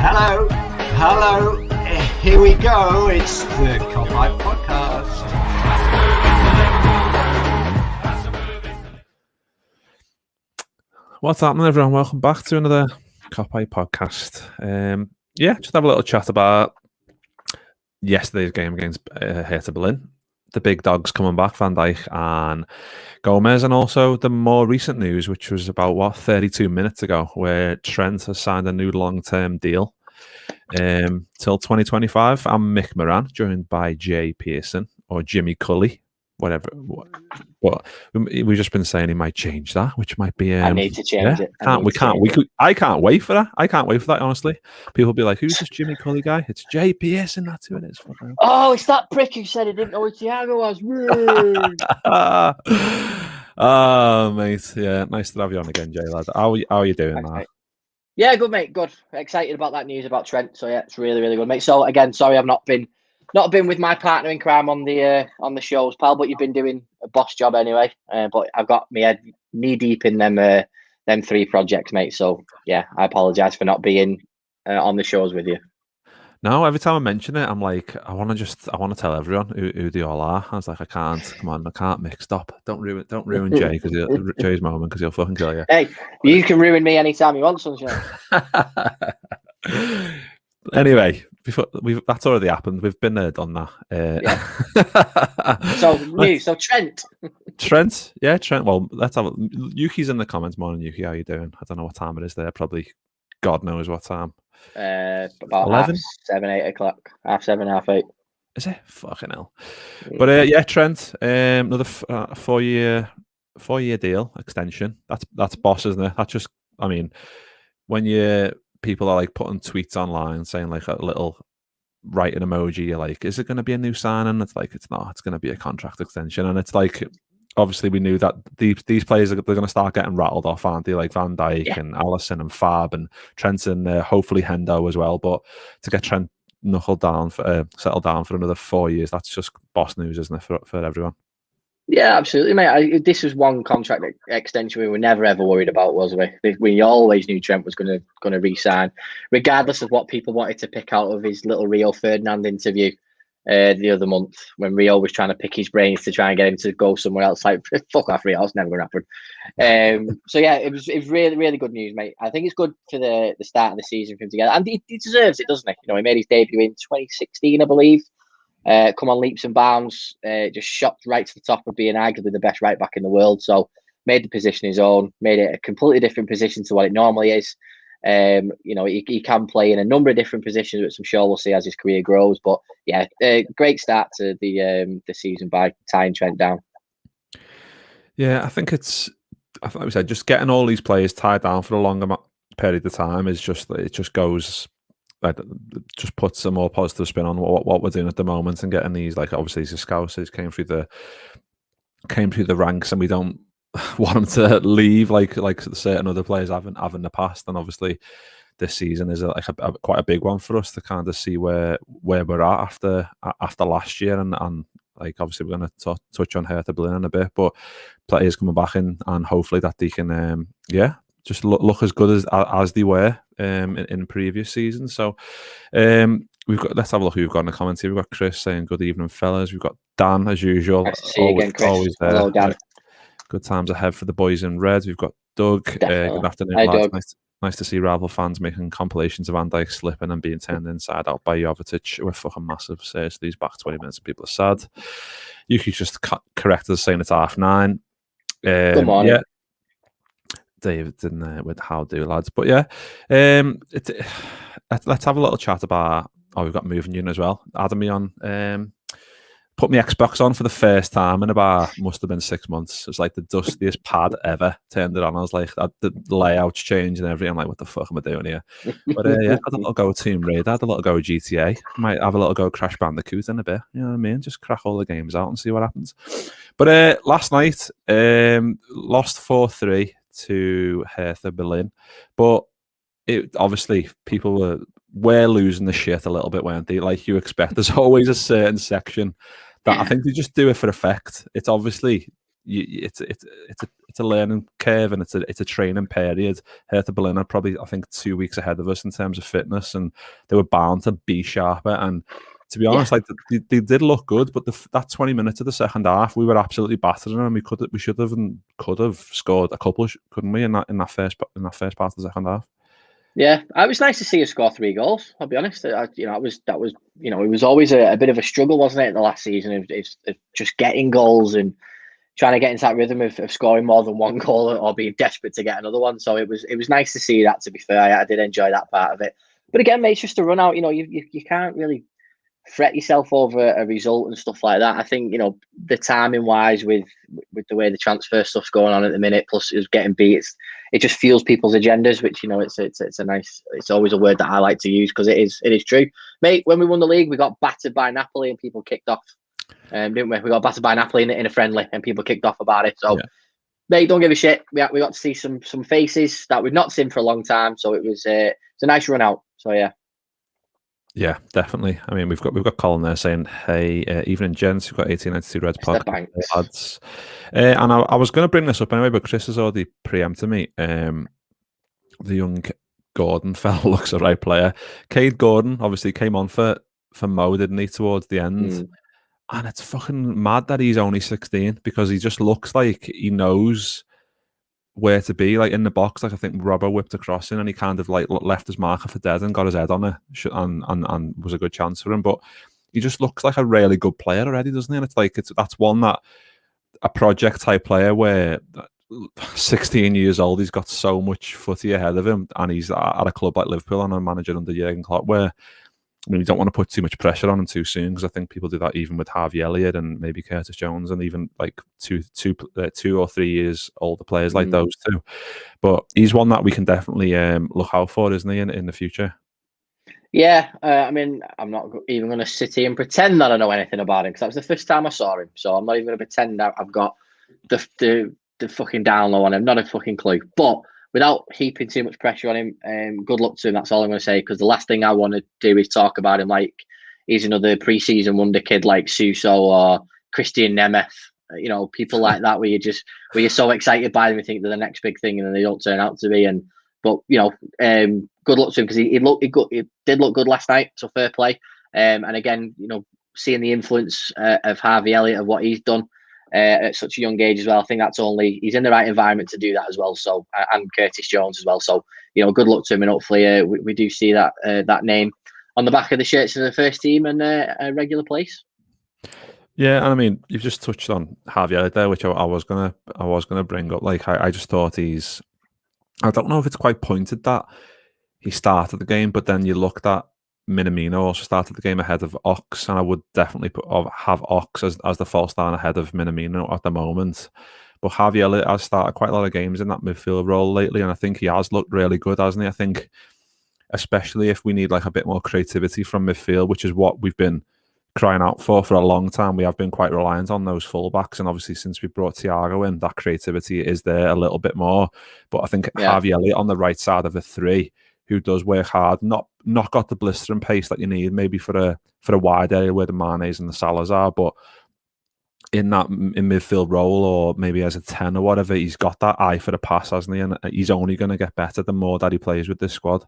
Hello, here we go. It's the Cop-Eye Podcast. What's happening, everyone? Welcome back to another Cop-Eye Podcast. Just have a little chat about yesterday's game against Hertha Berlin. The big dogs coming back, Van Dijk and Gomez, and also the more recent news, which was about 32 minutes ago, where Trent has signed a new long-term deal till 2025. I'm Mick Moran, joined by Jay Pearson or Jimmy Cully, whatever. But we've just been saying he might change that, which might be. I need to change it. I can't wait for that. I can't wait for that. Honestly, people be like, "Who's this Jimmy Cully guy?" It's Jay Pearson. That's who it is. Oh, it's that prick who said he didn't know who Thiago was. Oh, mate. Yeah, nice to have you on again, Jay, lad. How are you doing, man? Yeah, good, mate. Good. Excited about that news about Trent. So yeah, it's really, really good, mate. So again, sorry, I've not been with my partner in crime on the shows, pal. But you've been doing a boss job anyway. But I've got my head knee deep in them three projects, mate. So yeah, I apologise for not being on the shows with you. No, every time I mention it, I'm like, I want to tell everyone who they all are. I was like, I can't mix up. Don't ruin Jay Jay's moment because he'll fucking kill you. Hey, you can ruin me anytime you want, sunshine. Anyway, that's already happened. We've been there, done that. So Trent. Trent. Well, let's have Yuki's in the comments. Morning, Yuki. How you doing? I don't know what time it is there. Probably, God knows what time. About 11? 7, 8 o'clock. 7:30, 8:30. Is it? Fucking hell. But Trent. Another 4-year deal extension. That's boss, isn't it? That's just. I mean, when people are like putting tweets online saying like a little writing emoji, you're like, is it going to be a new signing? It's like, it's not. It's going to be a contract extension, and it's like, obviously we knew that these players they're going to start getting rattled off, aren't they? Like Van Dijk and Alisson and Fab and Trent and hopefully Hendo as well. But to get Trent settled down for another 4 years, that's just boss news, isn't it, for everyone? Yeah, absolutely, mate. This was one contract extension we were never ever worried about, was we? We always knew Trent was going to re-sign, regardless of what people wanted to pick out of his little Rio Ferdinand interview the other month, when Rio was trying to pick his brains to try and get him to go somewhere else. Like, fuck off, Rio, it's never going to happen. So yeah, it was really, really good news, mate. I think it's good for the start of the season for him to get, and he deserves it, doesn't he? You know, he made his debut in 2016, I believe. Come on leaps and bounds, just shot right to the top of being arguably the best right back in the world. So made the position his own, made it a completely different position to what it normally is. He can play in a number of different positions, which I'm sure we'll see as his career grows. But yeah, great start to the season by tying Trent down. Yeah, I think like we said, just getting all these players tied down for a longer period of time is just goes. Like, just puts a more positive spin on what we're doing at the moment, and getting these, like, obviously these Scousers came through the ranks, and we don't want them to leave like certain other players have in the past. And obviously this season is quite a big one for us to kind of see where we're at after last year, and like, obviously we're going to touch on Hertha Berlin in a bit, but players coming back in, and hopefully that they can just look as good as they were in previous seasons. So let's have a look who we've got in the comments here. We've got Chris saying good evening, fellas. We've got Dan, as usual. Nice to see you again, Chris. Always there. Hello, Dan. Good times ahead for the boys in red. We've got Doug. Good afternoon, Hi, lads. Doug. Nice to see rival fans making compilations of Van Dijk slipping and being turned inside out by Jovetic. We're fucking massive. Seriously, he's back 20 minutes and people are sad. Yuki's just corrected us saying it's 9:30. Good morning. Yeah. David didn't with how do, lads. But yeah, let's have a little chat about. We've got moving you as well. Added me on. Put my Xbox on for the first time in about, must have been 6 months. It was like the dustiest pad ever. Turned it on. I was like, the layout's changed and everything. I'm like, what the fuck am I doing here? But yeah, I had a little go with Tomb Raider. I had a little go with GTA. Might have a little go with Crash Bandicoot in a bit. You know what I mean? Just crack all the games out and see what happens. But last night, lost 4-3 to Hertha Berlin. But obviously people were losing the shit a little bit, weren't they? Like you expect. There's always a certain section that I think they just do it for effect. It's obviously, it's a learning curve, and it's a training period. Hertha Berlin are probably, I think, 2 weeks ahead of us in terms of fitness, and they were bound to be sharper. And to be honest, like they did look good, but that 20 minutes of the second half, we were absolutely battering them. We should have and could have scored a couple, couldn't we, in that first part of the second half? Yeah, it was nice to see us score 3 goals. I'll be honest. It was always a bit of a struggle, wasn't it, in the last season of just getting goals and trying to get into that rhythm of scoring more than 1 goal or being desperate to get another one. So it was nice to see that. To be fair, I did enjoy that part of it. But again, mate, it's just a run out. You can't really fret yourself over a result and stuff like that. I think the timing wise with the way the transfer stuff's going on at the minute, plus it was getting beat, it just fuels people's agendas, which it's a nice, it's always a word that I like to use because it is true, mate. When we won the league, we got battered by Napoli and people kicked off, didn't we? We got battered by Napoli in a friendly and people kicked off about it. So, mate, don't give a shit. We got to see some faces that we've not seen for a long time. So it's a nice run out. So yeah. Yeah, definitely. I mean, we've got Colin there saying, "Hey, evening, gents. We've got 1892 Reds podcast, lads." And I was going to bring this up anyway, but Chris has already preempted me. The young Gordon fella looks a right player. Cade Gordon obviously came on for Mo, didn't he, towards the end? And it's fucking mad that he's only 16 because he just looks like he knows where to be, like in the box. Like I think Robbo whipped a cross in and he kind of like left his marker for dead and got his head on it, and was a good chance for him. But he just looks like a really good player already, doesn't he? And it's like that's one that a project type player where 16 years old, he's got so much footy ahead of him, and he's at a club like Liverpool and a manager under Jurgen Klopp where, I mean, you don't want to put too much pressure on him too soon because I think people do that even with Harvey Elliott and maybe Curtis Jones and even like 2 or 3 years older players like those two. But he's one that we can definitely look out for, isn't he, in the future? Yeah, I mean, I'm not even going to sit here and pretend that I know anything about him because that was the first time I saw him. So I'm not even going to pretend that I've got the fucking down low on him. Not a fucking clue. But without heaping too much pressure on him, good luck to him. That's all I'm going to say. Because the last thing I want to do is talk about him like he's another preseason wonder kid like Suso or Christian Nemeth. People like that where you're so excited by them, you think they're the next big thing, and then they don't turn out to be. But good luck to him because he did look good last night. So fair play. And again, seeing the influence of Harvey Elliott of what he's done at such a young age as well. I think he's in the right environment to do that as well. So and Curtis Jones as well. So good luck to him, and hopefully we do see that name on the back of the shirts of the first team and a regular place. Yeah, and I mean, you've just touched on Harvey Elliott there, which I was gonna bring up. Like I just thought I don't know if it's quite pointed that he started the game, but then you looked at Minamino also started the game ahead of Ox, and I would definitely have Ox as the false nine ahead of Minamino at the moment. But Harvey Elliott has started quite a lot of games in that midfield role lately, and I think he has looked really good, hasn't he? I think especially if we need like a bit more creativity from midfield, which is what we've been crying out for a long time. We have been quite reliant on those fullbacks, and obviously since we brought Thiago in, that creativity is there a little bit more. But I think Harvey Elliott on the right side of the three, who does work hard, not got the blistering pace that you need maybe for a wide area where the Manes and the Salahs are, but in midfield role or maybe as a 10 or whatever, he's got that eye for the pass, hasn't he? And he's only going to get better the more that he plays with this squad.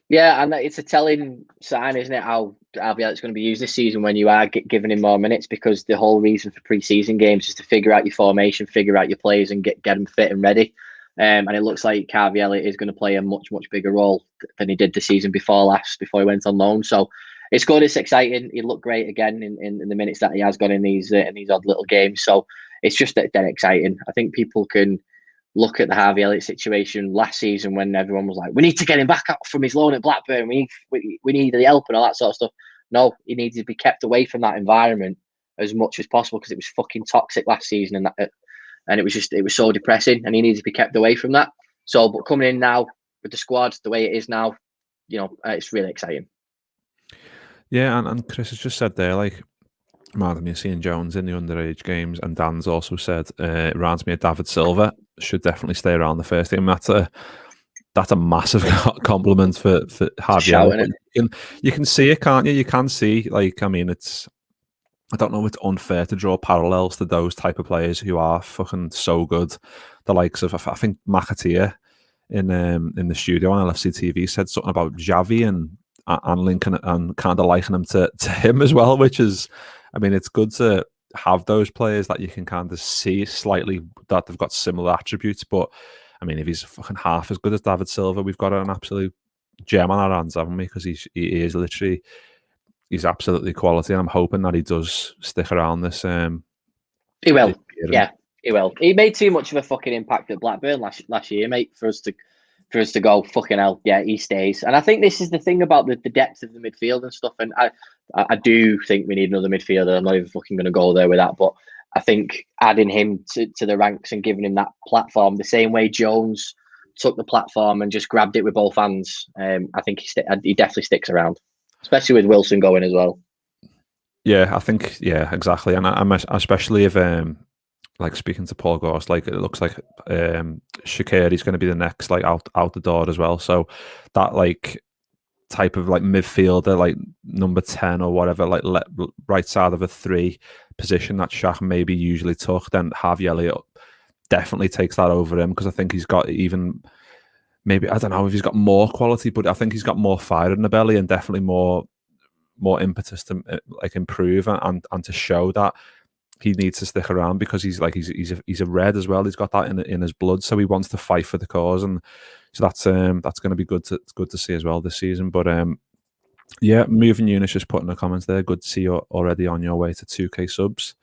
Yeah, and it's a telling sign, isn't it, how Harvey Elliott's going to be used this season when you are giving him more minutes, because the whole reason for pre-season games is to figure out your formation, figure out your players and get them fit and ready. And it looks like Harvey Elliott is going to play a much, much bigger role than he did the season before he went on loan. So it's good, it's exciting. He looked great again in the minutes that he has got in these odd little games. So it's just dead exciting. I think people can look at the Harvey Elliott situation last season when everyone was like, we need to get him back up from his loan at Blackburn. We need the help and all that sort of stuff. No, he needs to be kept away from that environment as much as possible because it was fucking toxic last season and it was so depressing, and he needs to be kept away from that. So, but coming in now with the squad the way it is now, it's really exciting. Yeah, and Chris has just said there, like, madam, you're seeing Jones in the underage games, and Dan's also said it reminds me of David Silva. Should definitely stay around the first team. That's a massive compliment for Harvey Elliott. You can see it, can't you? You can see, like, I mean, it's I don't know if it's unfair to draw parallels to those type of players who are fucking so good. The likes of, I think McAteer in the studio on LFC TV said something about Xavi and Lincoln and kind of liking him to him as well, which is, I mean, it's good to have those players that you can kind of see slightly that they've got similar attributes. But I mean, if he's fucking half as good as David Silva, we've got an absolute gem on our hands, haven't we? Because he is literally, he's absolutely quality, and I'm hoping that he does stick around this. He will, yeah, he will. He made too much of a fucking impact at Blackburn last year, mate, for us to go fucking hell. Yeah, he stays, and I think this is the thing about the depth of the midfield and stuff. And I do think we need another midfielder. I'm not even fucking going to go there with that, but I think adding him to the ranks and giving him that platform, the same way Jones took the platform and just grabbed it with both hands, I think he definitely sticks around, especially with Wilson going as well. Yeah, I think, yeah, exactly. And I'm especially if like speaking to Paul Gorst, like it looks like Shaqiri's going to be the next like out the door as well. So that like type of like midfielder, like number 10 or whatever, like right side of a 3 position that Shaq maybe usually took, then Harvey Elliott definitely takes that over him, because I think he's got even, maybe, I don't know if he's got more quality, but I think he's got more fire in the belly and definitely more impetus to like improve and to show that he needs to stick around, because he's a red as well. He's got that in his blood, so he wants to fight for the cause, and so that's going to be good to see as well this season. But yeah, Moving Eunice just putting the comments there. Good to see you already on your way to 2K subs.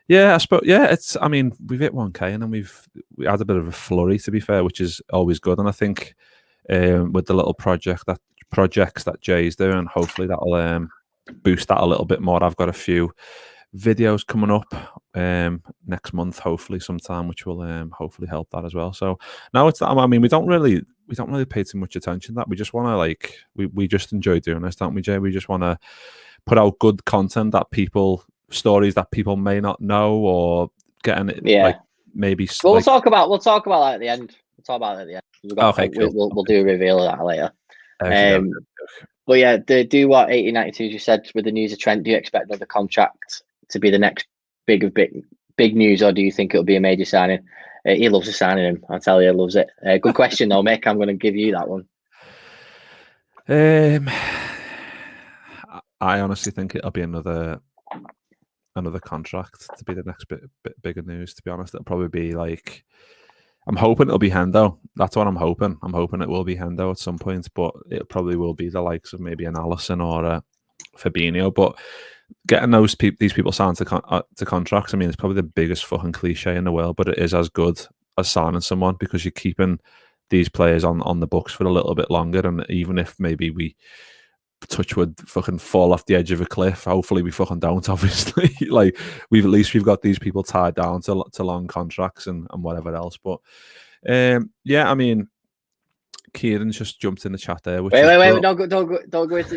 Yeah, I suppose. Yeah, it's. I mean, we've hit 1K, and then we had a bit of a flurry, to be fair, which is always good. And I think with the little projects that Jay's doing, hopefully that'll boost that a little bit more. I've got a few videos coming up next month, hopefully sometime, which will hopefully help that as well. So now it's, I mean, we don't really pay too much attention to that. We just want to like, we just enjoy doing this, don't we, Jay? We just want to put out good content stories that people may not know, or getting it, like maybe. Well, we'll talk about that at the end. We'll talk about it at the end. Okay, cool. We'll do a reveal of that later. But yeah, do what 1892 you said with the news of Trent. Do you expect another contract to be the next big news, or do you think it'll be a major signing? He loves a signing him. I tell you, he loves it. Good question though, Mick. I'm going to give you that one. I honestly think it'll be another contract to be the next bit bigger news. To be honest, it'll probably be like, I'm hoping it'll be Hendo. That's what I'm hoping. I'm hoping it will be Hendo at some point, but it probably will be the likes of maybe an Allison or a Fabinho. But getting these people signed to contracts, I mean, it's probably the biggest fucking cliche in the world, but it is as good as signing someone, because you're keeping these players on the books for a little bit longer. And even if maybe we, touch wood, fucking fall off the edge of a cliff, hopefully we fucking don't, obviously. Like, we've got these people tied down to long contracts and whatever else. But yeah, I mean, Kieran's just jumped in the chat there. Wait! Don't do it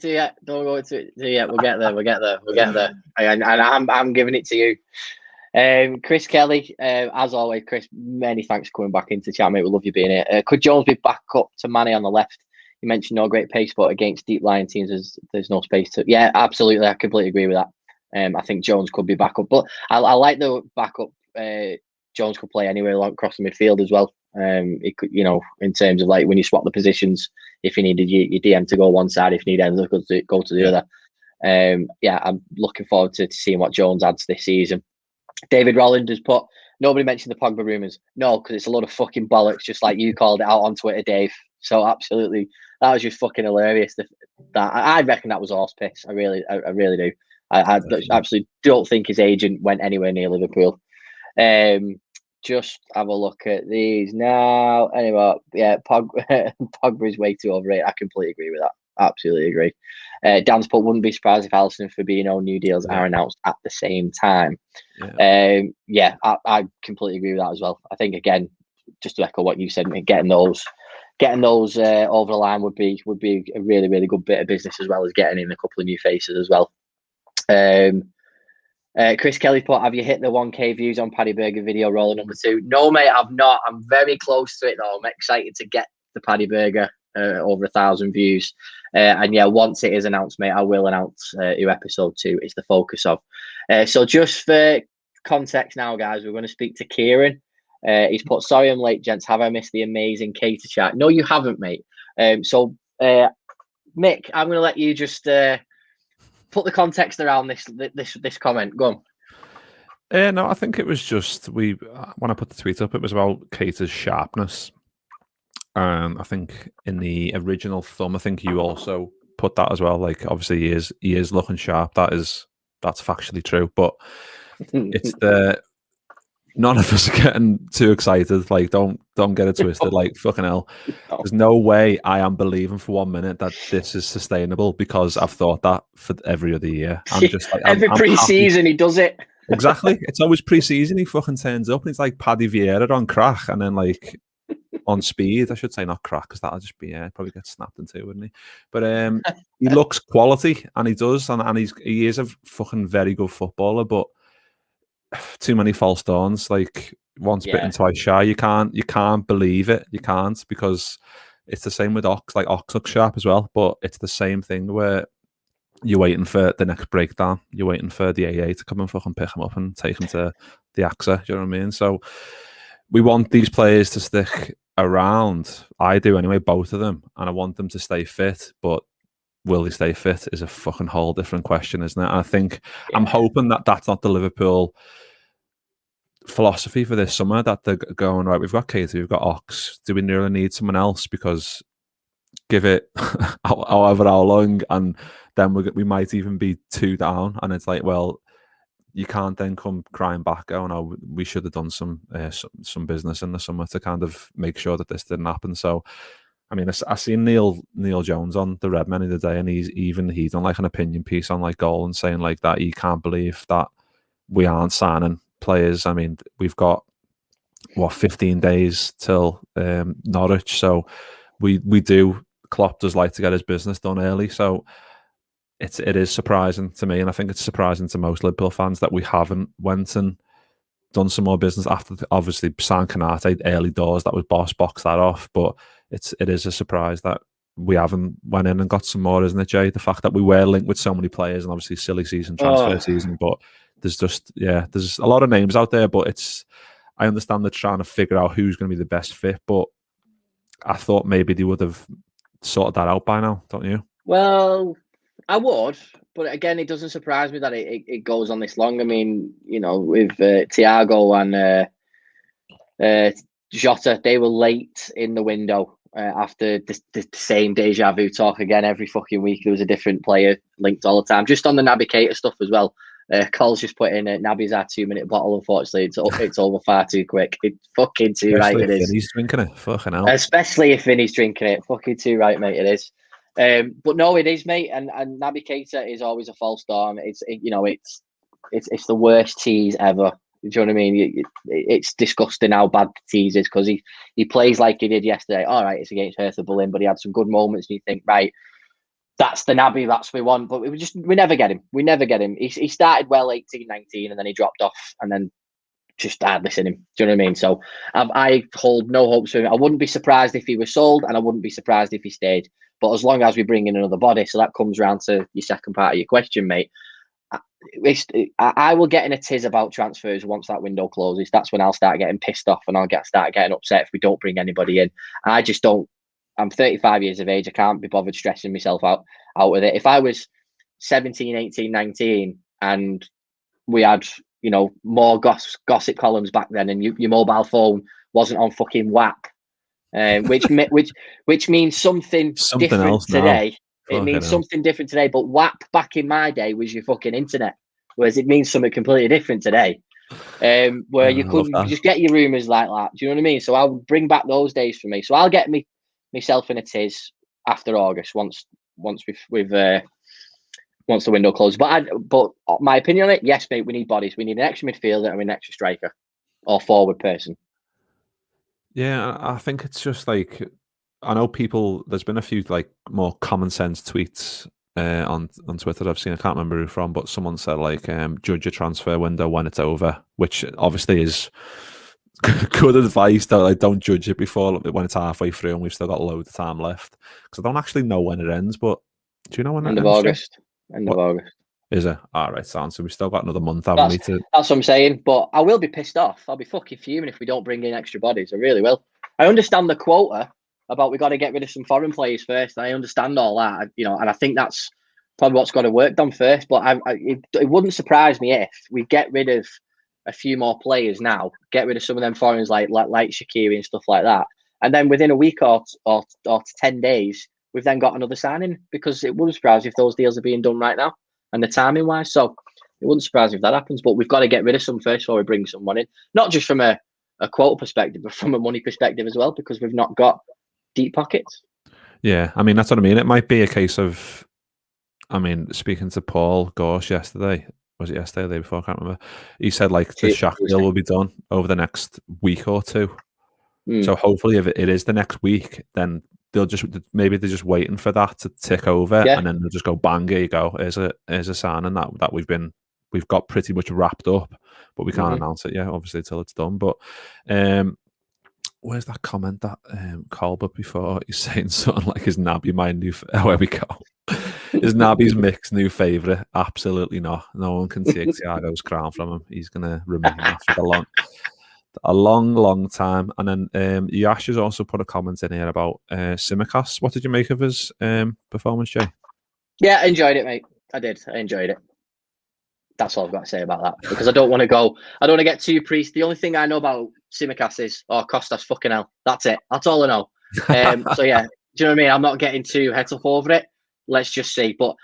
to yet. Don't go into it yet. We'll get there. And I'm giving it to you. Chris Kelly, as always, Chris, many thanks for coming back into chat, mate. We love you being here. Could Jones be back up to Manny on the left? You mentioned no great pace, but against deep lying teams, there's no space to. Yeah, absolutely. I completely agree with that. I think Jones could be back up, but I like the backup. Jones could play anywhere along across the midfield as well. It could, in terms of like when you swap the positions, if you needed your DM to go one side, if you need Enzo to go to the other. Yeah, I'm looking forward to seeing what Jones adds this season. David Rolland has put, nobody mentioned the Pogba rumours. No, because it's a lot of fucking bollocks, just like you called it out on Twitter, Dave. So absolutely, that was just fucking hilarious. I reckon that was horse piss. I really do. I absolutely don't think his agent went anywhere near Liverpool. Just have a look at these now. Anyway, yeah, Pogba is way too overrated. I completely agree with that. Absolutely agree. Dan's put, wouldn't be surprised if Alisson and Fabinho new deals are announced at the same time. Yeah, I completely agree with that as well. I think, again, just to echo what you said, getting those over the line would be a really, really good bit of business, as well as getting in a couple of new faces as well. Chris Kelly put, have you hit the 1K views on Paddy Burger video roller number 2? No, mate, I've not. I'm very close to it though. I'm excited to get the Paddy Burger over 1,000 views. And yeah, once it is announced, mate, I will announce who episode 2 is the focus of. So just for context now, guys, we're going to speak to Kieran. He's put, sorry I'm late, gents. Have I missed the amazing Keita chat? No, you haven't, mate. So Mick, I'm going to let you just put the context around this comment. Go on. No, I think it was just when I put the tweet up, it was about Keita's sharpness. I think in the original thumb, I think you also put that as well. Like, obviously, he is looking sharp. That's factually true. But it's none of us are getting too excited. Like, don't get it twisted. Like, fucking hell, there's no way I am believing for 1 minute that this is sustainable, because I've thought that for every other year. I'm just like, every pre-season he does it. Exactly. It's always pre-season. He fucking turns up and he's like Paddy Vieira on crack, and then like on speed. I should say not crack, because that'll just be probably get snapped in two, wouldn't he? But he looks quality, and he does, and he is a fucking very good footballer. But too many false dawns. Like, once bitten, twice shy. You can't believe it. You can't, because it's the same with Ox. Like, Ox looks sharp as well, but it's the same thing where you're waiting for the next breakdown. You're waiting for the AA to come and fucking pick him up and take him to the AXA. Do you know what I mean? So we want these players to stick around. I do anyway, both of them, and I want them to stay fit. But will they stay fit is a fucking whole different question, isn't it? And I think I'm hoping that that's not the Liverpool philosophy for this summer, that they're going, right, we've got Keita, we've got Ox. Do we really need someone else? Because give it however how long, and then we might even be 2 down, and it's like, well, you can't then come crying back, oh no, we should have done some business in the summer to kind of make sure that this didn't happen. So, I mean, I seen Neil Jones on the Red Men the other day, and he's done like an opinion piece on like goal, and saying like that he can't believe that we aren't signing players. I mean, we've got 15 days till Norwich, so we do. Klopp does like to get his business done early, so it is surprising to me, and I think it's surprising to most Liverpool fans that we haven't went and done some more business after obviously San Canate early doors. That was box that off, but it is a surprise that we haven't went in and got some more, isn't it, Jay? The fact that we were linked with so many players, and obviously silly season, transfer season, but there's just there's a lot of names out there, but I understand they're trying to figure out who's going to be the best fit, but I thought maybe they would have sorted that out by now, don't you? Well, I would, but again, it doesn't surprise me that it goes on this long. I mean, you know, with Thiago and Jota, they were late in the window after the same deja vu talk again every fucking week. There was a different player linked all the time. Just on the Naby Keita stuff as well. Cole's just put in Naby's our 2-minute bottle. Unfortunately, it's over far too quick. It's fucking too right. It is. He's drinking it. Fucking hell. Especially if Vinny's drinking it. Fucking too right, mate. It is. But no, it is, mate. And Naby Keita is always a false storm. It's the worst tease ever. Do you know what I mean? It's disgusting how bad the tease is, because he plays like he did yesterday. All right, it's against Hertha Berlin, but he had some good moments, and you think, right, that's the Naby, that's what we want. But we never get him. We never get him. He started well 18, 19, and then he dropped off, and then just hardness in him. Do you know what I mean? So I hold no hopes for him. I wouldn't be surprised if he was sold, and I wouldn't be surprised if he stayed. But as long as we bring in another body, so that comes round to your second part of your question, mate. I will get in a tiz about transfers once that window closes. That's when I'll start getting pissed off, and I'll start getting upset if we don't bring anybody in. I just don't. I'm 35 years of age. I can't be bothered stressing myself out with it. If I was 17, 18, 19, and we had, you know, more gossip columns back then, and your mobile phone wasn't on fucking WAP, which means something different else today. Now. It means something different today. But WAP back in my day was your fucking internet, whereas it means something completely different today. Where you couldn't just get your rumours like that. Do you know what I mean? So I'll bring back those days for me. So I'll get myself in a tiz after August once the window closes. But my opinion on it, yes, mate, we need bodies. We need an extra midfielder and an extra striker or forward person. Yeah, I think it's just like, I know there's been a few like more common sense tweets on Twitter that I've seen. I can't remember who from, but someone said like, judge a transfer window when it's over, which obviously is good advice though. Like, don't judge it before when it's halfway through and we've still got loads of time left. Because I don't actually know when it ends, but do you know when it End of ends? August. End of August. Is it? All right, sounds. So we've still got another month, haven't we? That's what I'm saying. But I will be pissed off. I'll be fucking fuming if we don't bring in extra bodies. I really will. I understand the quota about we got to get rid of some foreign players first. I understand all that, and I think that's probably what's got to work done first. But it wouldn't surprise me if we get rid of a few more players now, get rid of some of them foreigners like Shaqiri and stuff like that, and then within a week or 10 days, we've then got another signing, because it wouldn't surprise me if those deals are being done right now and the timing wise. So it wouldn't surprise me if that happens. But we've got to get rid of some first before we bring someone in, not just from a quota perspective, but from a money perspective as well, because we've not got deep pockets. Yeah, I mean, that's what I mean. It might be a case of, I mean, speaking to Paul Gorsh yesterday, was it yesterday or the day before? I can't remember. He said like the Shaq deal will be done over the next week or two. So hopefully if it is the next week, then they're just waiting for that to tick over, and then they'll just go bang, here you go. Here's a signing that we've got pretty much wrapped up, but we can't announce it yet, obviously, till it's done. But where's that comment that Colbert before? He's saying something like, "Is Naby my new?" Where we go? Is Naby's Mick's new favourite? Absolutely not. No one can take Thiago's crown from him. He's gonna remain that for a long time. And then Yash has also put a comment in here about Tsimikas. What did you make of his performance, Jay? Yeah, I enjoyed it, mate. I did. I enjoyed it. That's all I've got to say about that, because I don't want to get too priest. The only thing I know about Tsimikas is, Costas fucking hell. That's it. That's all I know. So yeah, do you know what I mean? I'm not getting too heads up over it. Let's just see. But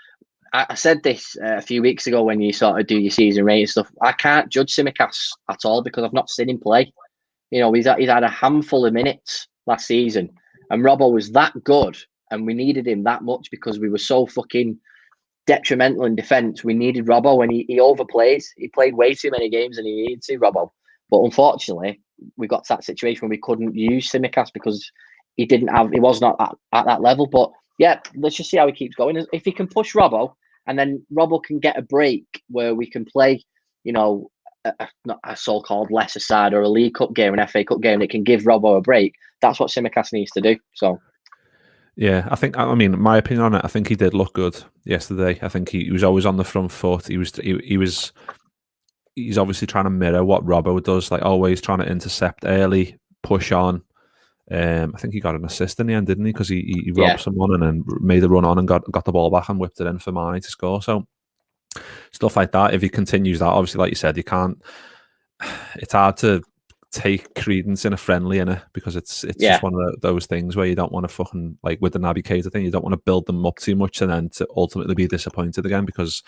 I said this a few weeks ago when you sort of do your season rating stuff. I can't judge Tsimikas at all because I've not seen him play. He's had a handful of minutes last season, and Robbo was that good, and we needed him that much because we were so fucking detrimental in defence. We needed Robbo, and he overplayed. He played way too many games, and he needed to, Robbo. But unfortunately, we got to that situation where we couldn't use Tsimikas because he was not at that level. But yeah, let's just see how he keeps going. If he can push Robbo, and then Robbo can get a break where we can play, not a so-called lesser side or a League Cup game, an FA Cup game that can give Robbo a break. That's what Tsimikas needs to do. So, yeah, I mean, my opinion on it, I think he did look good yesterday. I think he was always on the front foot. He's obviously trying to mirror what Robbo does, like always trying to intercept early, push on. I think he got an assist in the end, didn't he? Because he robbed someone and then made a run on and got the ball back and whipped it in for Mane to score. So stuff like that. If he continues that, obviously, like you said, you can't. It's hard to take credence in a friendly, innit? Because it's just one of those things where you don't want to fucking, like with the Naby Keita thing, you don't want to build them up too much and then to ultimately be disappointed again, because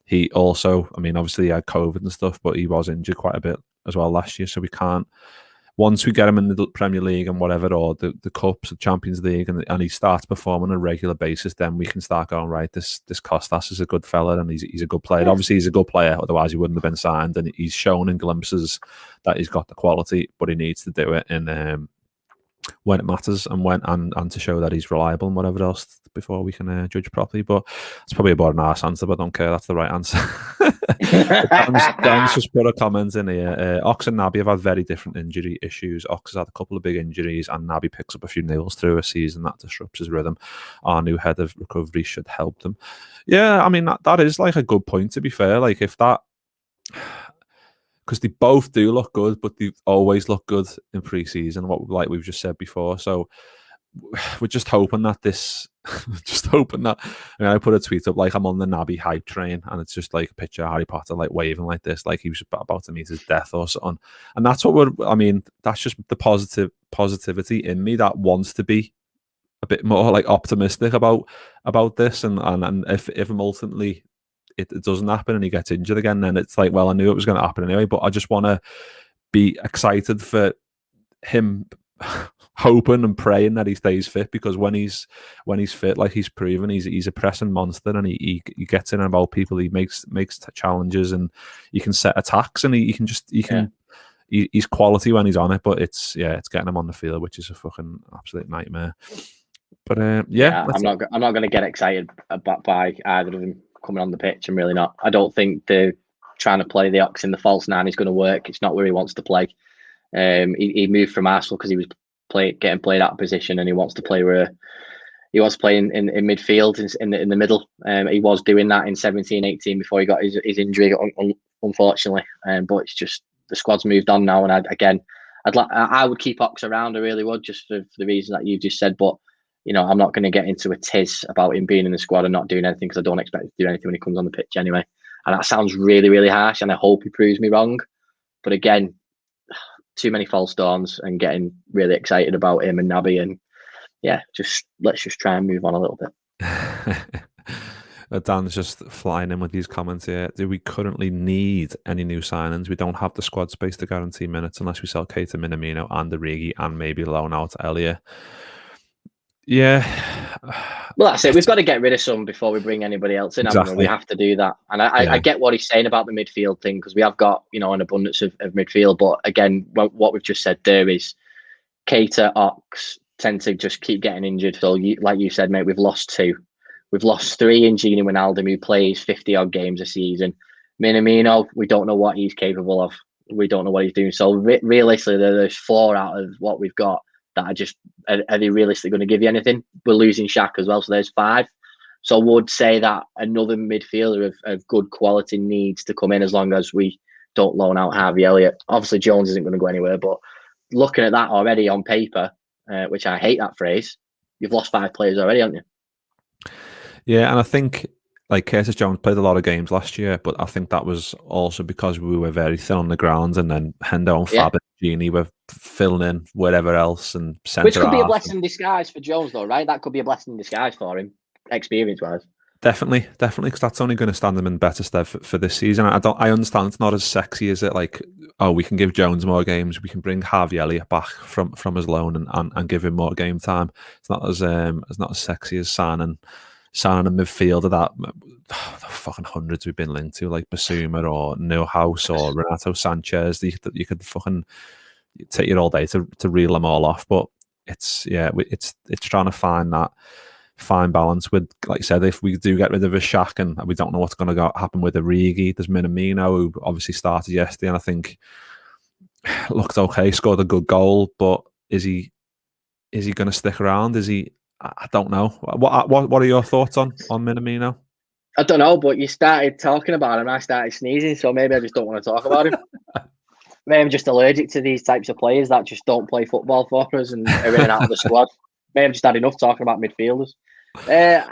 he also, I mean, obviously he had COVID and stuff, but he was injured quite a bit as well last year. So we can't. Once we get him in the Premier League and whatever, or the Cups, the Champions League, and he starts performing on a regular basis, then we can start going, right, this Costas is a good fella and he's a good player. Yeah. Obviously, he's a good player, otherwise he wouldn't have been signed. And he's shown in glimpses that he's got the quality, but he needs to do it in when it matters and to show that he's reliable and whatever else before we can judge properly. But it's probably about an arse answer, but I don't care. That's the right answer. Dan's just put a comment in here. Ox and Naby have had very different injury issues. Ox has had a couple of big injuries and Naby picks up a few nails through a season that disrupts his rhythm. Our new head of recovery should help them. Yeah, I mean, that is like a good point, to be fair. Like if that... Because they both do look good, but they always look good in pre-season, like we've just said before. So we're just hoping that I put a tweet up like I'm on the Naby hype train, and it's just like a picture of Harry Potter like waving like this, like he was about to meet his death or something. And that's what that's just the positivity in me that wants to be a bit more like optimistic about this. And if I'm ultimately it doesn't happen and he gets injured again, then it's like, well, I knew it was going to happen anyway, but I just want to be excited for him, hoping and praying that he stays fit, because when he's fit, like he's proven, he's a pressing monster, and he gets in about people, he makes challenges, and he can set attacks, and he's quality when he's on it. But it's getting him on the field, which is a fucking absolute nightmare. But I'm not going to get excited by either of them coming on the pitch. I'm really not. I don't think the trying to play the Ox in the false nine is going to work. It's not where he wants to play. He moved from Arsenal because he was getting played out of position, and he wants to play where he was playing in midfield in the middle. He was doing that in 17-18 before he got his injury, unfortunately. But it's just the squad's moved on now, and I would keep Ox around. I really would, just for the reason that you just said. But I'm not going to get into a tiz about him being in the squad and not doing anything, because I don't expect him to do anything when he comes on the pitch anyway. And that sounds really, really harsh, and I hope he proves me wrong. But again, too many false dawns and getting really excited about him and Naby, and let's just try and move on a little bit. Dan's just flying in with these comments here. Do we currently need any new signings? We don't have the squad space to guarantee minutes unless we sell Keita, Minamino and Origi and maybe loan out Elliott. Yeah. Well, that's it. We've got to get rid of some before we bring anybody else in. Exactly. We have to do that. And I get what he's saying about the midfield thing, because we have got, an abundance of midfield. But again, what we've just said there is Keita, Ox tend to just keep getting injured. So like you said, mate, we've lost 2. We've lost 3 in Gini Wijnaldum, who plays 50-odd games a season. Minamino, we don't know what he's capable of. We don't know what he's doing. So realistically, there's 4 out of what we've got that are they realistically going to give you anything? We're losing Shaq as well, so there's 5. So I would say that another midfielder of good quality needs to come in, as long as we don't loan out Harvey Elliott. Obviously, Jones isn't going to go anywhere, but looking at that already on paper, which I hate that phrase, you've lost 5 players already, haven't you? Yeah, and I think Curtis Jones played a lot of games last year, but I think that was also because we were very thin on the ground, and then Hendo and Fab and Gini were filling in wherever else, and centre which could be a blessing in disguise for Jones, though, right? That could be a blessing in disguise for him, experience-wise. Definitely, because that's only going to stand him in better stead for this season. I understand it's not as sexy as it, we can give Jones more games, we can bring Harvey Elliott back from his loan and give him more game time. It's not as sexy as signing a midfielder that the fucking hundreds we've been linked to, like Basuma or Neuhaus or Renato Sanchez. You could fucking take you all day to reel them all off. But it's trying to find that fine balance with, like I said, if we do get rid of a Shaq and we don't know what's going to happen with Origi, there's Minamino, who obviously started yesterday and I think looked okay, scored a good goal, but is he going to stick around? I don't know. What are your thoughts on Minamino? I don't know, but you started talking about him, I started sneezing, so maybe I just don't want to talk about him. Maybe I'm just allergic to these types of players that just don't play football for us and are in and out of the squad. Maybe I've just had enough talking about midfielders. The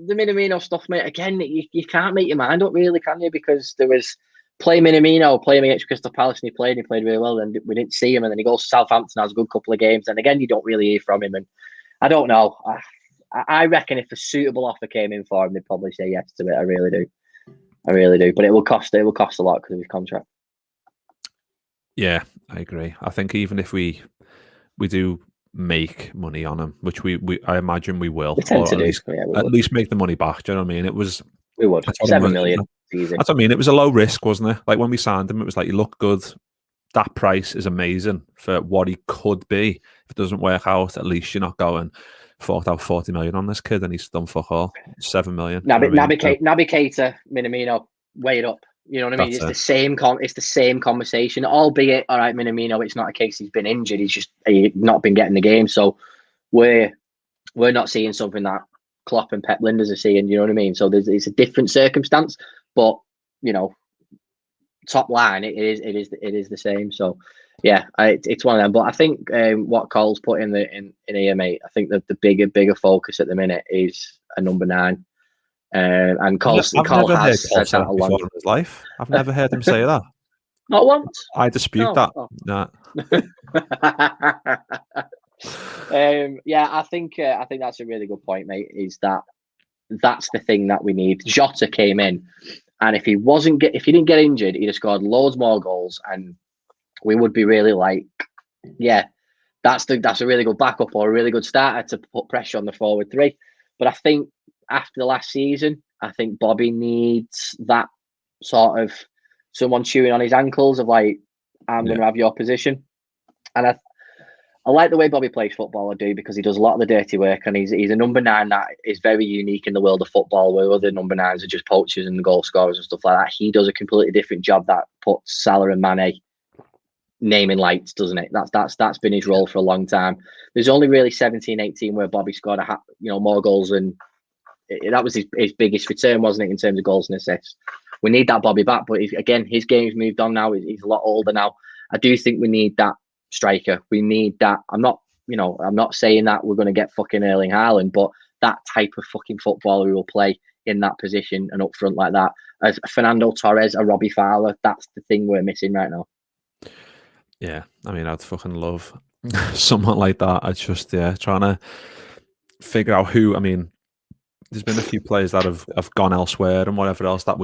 Minamino stuff, mate, again, you can't make your mind up, really, can you? Because there was play Minamino, play him against Crystal Palace, and he played really well, and we didn't see him, and then he goes to Southampton, has a good couple of games, and again, you don't really hear from him, and I don't know. I reckon if a suitable offer came in for him, they'd probably say yes to it. I really do. But it will cost a lot because of his contract. Yeah, I agree. I think even if we do make money on him, which I imagine we will, or at least make the money back. Do you know what I mean? We would. 7 million season. That's what I mean. It was a low risk, wasn't it? Like when we signed him, it was like, you look good. That price is amazing for what he could be. If it doesn't work out, at least you're not going forked out 40 million on this kid and he's done fuck all. 7 million. Naby Keita, Minamino, weigh it up. You know what I mean? It's the same conversation, albeit, all right, Minamino, it's not a case he's been injured. He's not been getting the game. So we're not seeing something that Klopp and Pep Linders are seeing. You know what I mean? So it's a different circumstance, but top line, it is the same. So yeah, it's one of them. But I think what Cole's put in here, mate, I think that the bigger focus at the minute is a number 9. And Cole has said that a lot in his life. I've never heard him say that. Not once. I dispute that. Oh. Nah. Yeah, I think that's a really good point, mate. Is that's the thing that we need. Jota came in, and if he didn't get injured, he'd have scored loads more goals, and we would be really like, yeah, that's a really good backup or a really good starter to put pressure on the forward 3. But I think after the last season, I think Bobby needs that sort of someone chewing on his ankles of like, I'm going to have your position. And I like the way Bobby plays football, I do, because he does a lot of the dirty work, and he's a number 9 that is very unique in the world of football, where other number 9s are just poachers and goal scorers and stuff like that. He does a completely different job that puts Salah and Mane naming lights, doesn't it? That's been his role for a long time. There's only really 17-18 where Bobby scored more goals, and that was his biggest return, wasn't it, in terms of goals and assists. We need that Bobby back, but again, his game's moved on now. He's a lot older now. I do think we need that striker. We need that. I'm not saying that we're going to get fucking Erling Haaland, but that type of fucking footballer who will play in that position and up front like that. As Fernando Torres, a Robbie Fowler, that's the thing we're missing right now. Yeah, I mean, I'd fucking love someone like that. It's just, trying to figure out who. I mean, there's been a few players that have gone elsewhere and whatever else that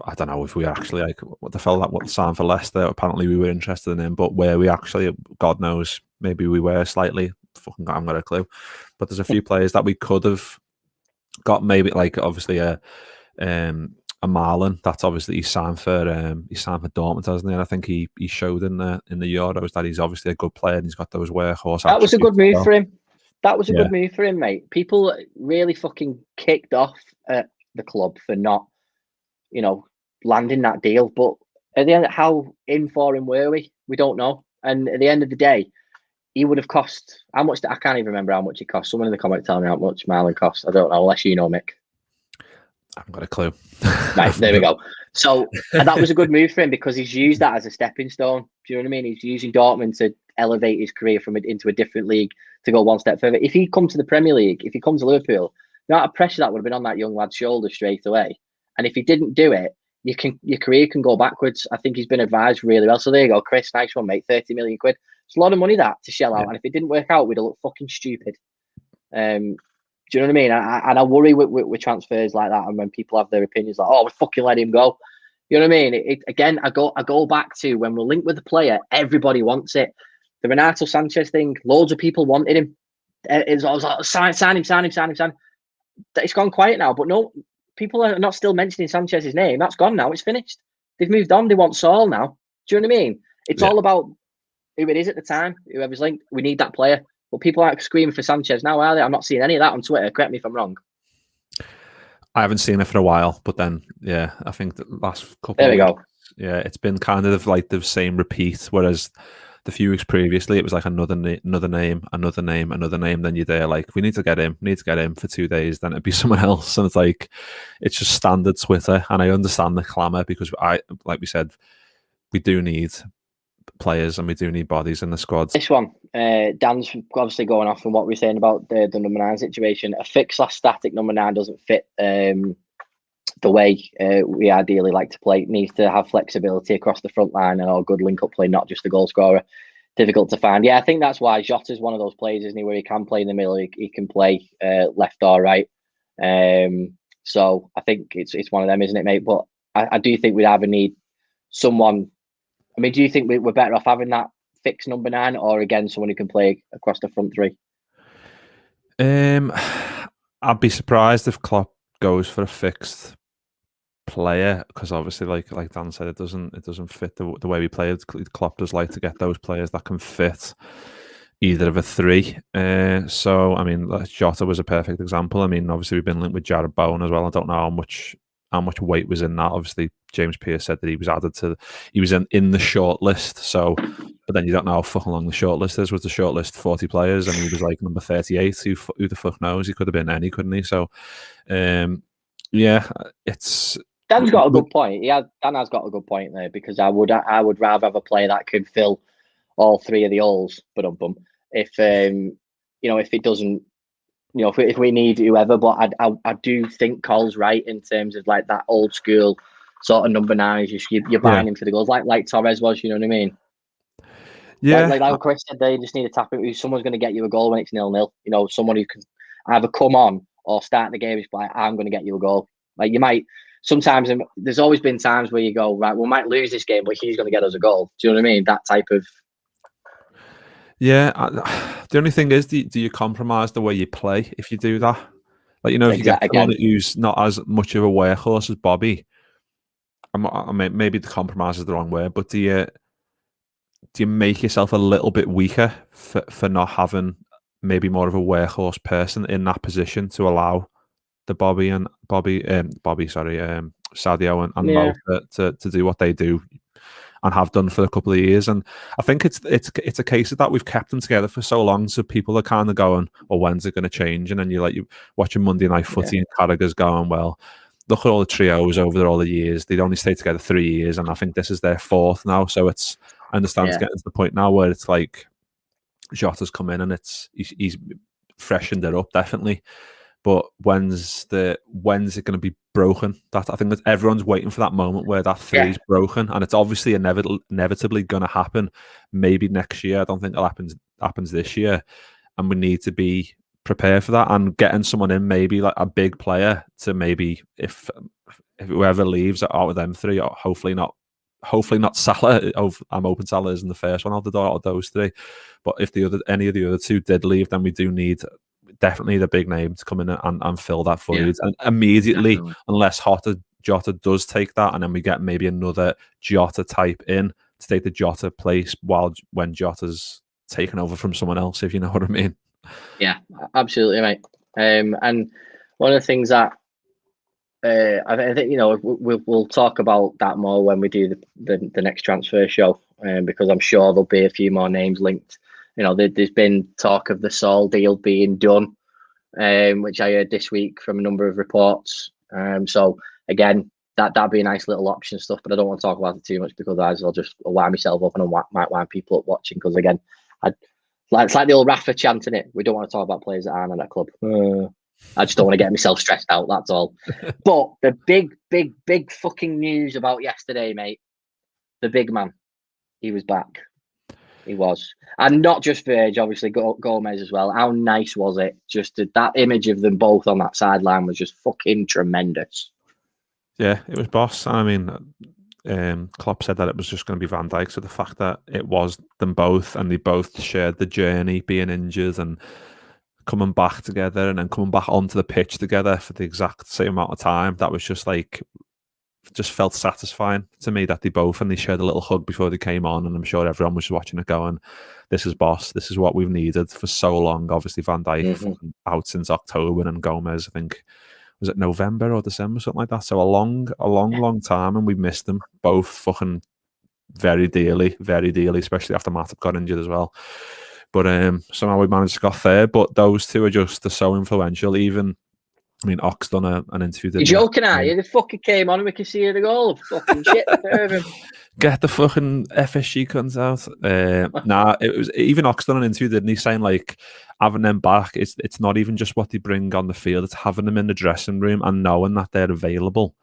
I don't know if we actually, like, what the fella that signed for Leicester, apparently we were interested in him, but where we actually, God knows, maybe we were slightly, fucking, I haven't got a clue. But there's a few players that we could have got, maybe, like, obviously a Marlon. That's obviously he signed for Dortmund, hasn't he? And I think he showed in the Euros that he's obviously a good player and he's got those workhorse. That was a good move for him. That was a good move for him, mate. People really fucking kicked off at the club for not, landing that deal. But at the end, how in for him were we? We don't know. And at the end of the day, he would have cost how much? I can't even remember how much he cost. Someone in the comments tell me how much Marlon cost. I don't know, unless you know, Mick. I haven't got a clue. Right, there we go. So that was a good move for him because he's used that as a stepping stone. Do you know what I mean? He's using Dortmund to elevate his career into a different league to go one step further. If he come to the Premier League, if he comes to Liverpool, the amount of pressure that would have been on that young lad's shoulders straight away. And if he didn't do it, your career can go backwards. I think he's been advised really well. So there you go, Chris. Nice one, mate. 30 million quid. It's a lot of money that to shell out. And if it didn't work out, we'd have looked fucking stupid. Do you know what I mean? And I worry with transfers like that, and when people have their opinions like, "Oh, we fucking let him go." You know what I mean? Again, I go back to when we're linked with the player, everybody wants it. The Renato Sanchez thing, loads of people wanted him. It's always like, sign him. It's gone quiet now, but no, people are not still mentioning Sanchez's name. That's gone now. It's finished. They've moved on. They want Saul now. Do you know what I mean? It's all about who it is at the time, whoever's linked. We need that player. But people aren't screaming for Sanchez now, are they? I'm not seeing any of that on Twitter. Correct me if I'm wrong. I haven't seen it for a while, but then, I think the last couple there we of weeks, go. It's been kind of like the same repeat, whereas the few weeks previously, it was like another name. Then you're there like, we need to get him for 2 days. Then it'd be someone else. And it's like, it's just standard Twitter. And I understand the clamour because like we said, we do need players and we do need bodies in the squad. This one, Dan's obviously going off on what we're saying about the number 9 situation. A fixed/static number 9 doesn't fit the way we ideally like to play. It needs to have flexibility across the front line and all good link-up play, not just a goal scorer. Difficult to find. Yeah, I think that's why Jota's one of those players, isn't he, where he can play in the middle, he can play left or right. So I think it's one of them, isn't it, mate? But I do think we'd either need someone. I mean, do you think we're better off having that fixed number 9 or, again, someone who can play across the front 3? I'd be surprised if Klopp goes for a fixed player because obviously, like Dan said, it doesn't fit the way we play. Klopp does like to get those players that can fit either of a 3. So, I mean, Jota was a perfect example. I mean, obviously, we've been linked with Jared Bowen as well. I don't know how much weight was in that. Obviously, James Pearce said that he was in the short list. So, but then you don't know how fucking long the short list is. Was the short list 40 players and he was like number 38? Who the fuck knows? He could have been any, couldn't he? So, it's. Dan's got a good point. Dan has got a good point there because I would rather have a player that could fill all 3 of the holes. But if if it doesn't. If we need whoever, but I do think Cole's right in terms of like that old school sort of number 9. You're buying him for the goals, like Torres was. You know what I mean? Yeah. Like Chris said, they just need to tap it. Someone's going to get you a goal when it's 0-0. Someone who can either come on or start the game. It's like, I'm going to get you a goal. Like you might sometimes. There's always been times where you go, right, we might lose this game, but he's going to get us a goal. Do you know what I mean? That type of. Yeah, the only thing is, do you compromise the way you play if you do that? Like, if you get someone who's not as much of a workhorse as Bobby, I mean, maybe the compromise is the wrong word, but do you make yourself a little bit weaker for not having maybe more of a workhorse person in that position to allow the Sadio and Mo to do what they do? and have done for a couple of years. And I think it's a case of that we've kept them together for so long, so people are kind of going, well, when's it going to change? And then you watching Monday Night Footy and Carragher's going, well, look at all the trios over all the years. They'd only stayed together 3 years, and I think this is their 4th now. So I understand it's getting to the point now where it's like Jota's come in and he's freshened it up, definitely. But when's it going to be broken? I think that everyone's waiting for that moment where that 3 is broken, and it's obviously inevitably going to happen. Maybe next year. I don't think it happens this year, and we need to be prepared for that. And getting someone in, maybe like a big player, to maybe if whoever leaves out of them 3, or hopefully not Salah. I'm hoping Salah isn't the first one out the door out of those 3. But if any of the other 2 did leave, then we do need definitely the big name to come in and fill that void. And immediately, unless Jota does take that, and then we get maybe another Jota type in to take the Jota place when Jota's taken over from someone else, if you know what I mean. Yeah, absolutely, mate. And one of the things that I think, we'll talk about that more when we do the next transfer show, because I'm sure there'll be a few more names linked. There's been talk of the Saul deal being done, which I heard this week from a number of reports. So again, that'd be a nice little option stuff, but I don't want to talk about it too much, because I'll just wind myself up, and I might wind people up watching, because again, it's like the old Rafa chanting it. We don't want to talk about players that aren't in that club. I just don't want to get myself stressed out, that's all. But the big fucking news about yesterday, mate, the big man, he was back. He was. And not just Virgil, obviously Gomez as well. How nice was it? Just that image of them both on that sideline was just fucking tremendous. Yeah, it was boss. I mean, Klopp said that it was just going to be Van Dijk. So the fact that it was them both, and they both shared the journey, being injured and coming back together, and then coming back onto the pitch together for the exact same amount of time, that was just felt satisfying to me that they shared a little hug before they came on. And I'm sure everyone was watching it going, this is boss, this is what we've needed for so long. Obviously Van Dijk out since October, and Gomez, I think, was it November or December, something like that. So a long time, and we missed them both fucking very dearly, especially after Matip got injured as well. But somehow we managed to go third. But those 2 are just so influential. Even, I mean, Ox done an interview. You're joking, are you? The fucking came on and we can see the goal. Fucking shit. Get the fucking FSG cunts out. Nah, it was even Ox done an interview, didn't he? Saying like, having them back, it's not even just what they bring on the field; it's having them in the dressing room and knowing that they're available.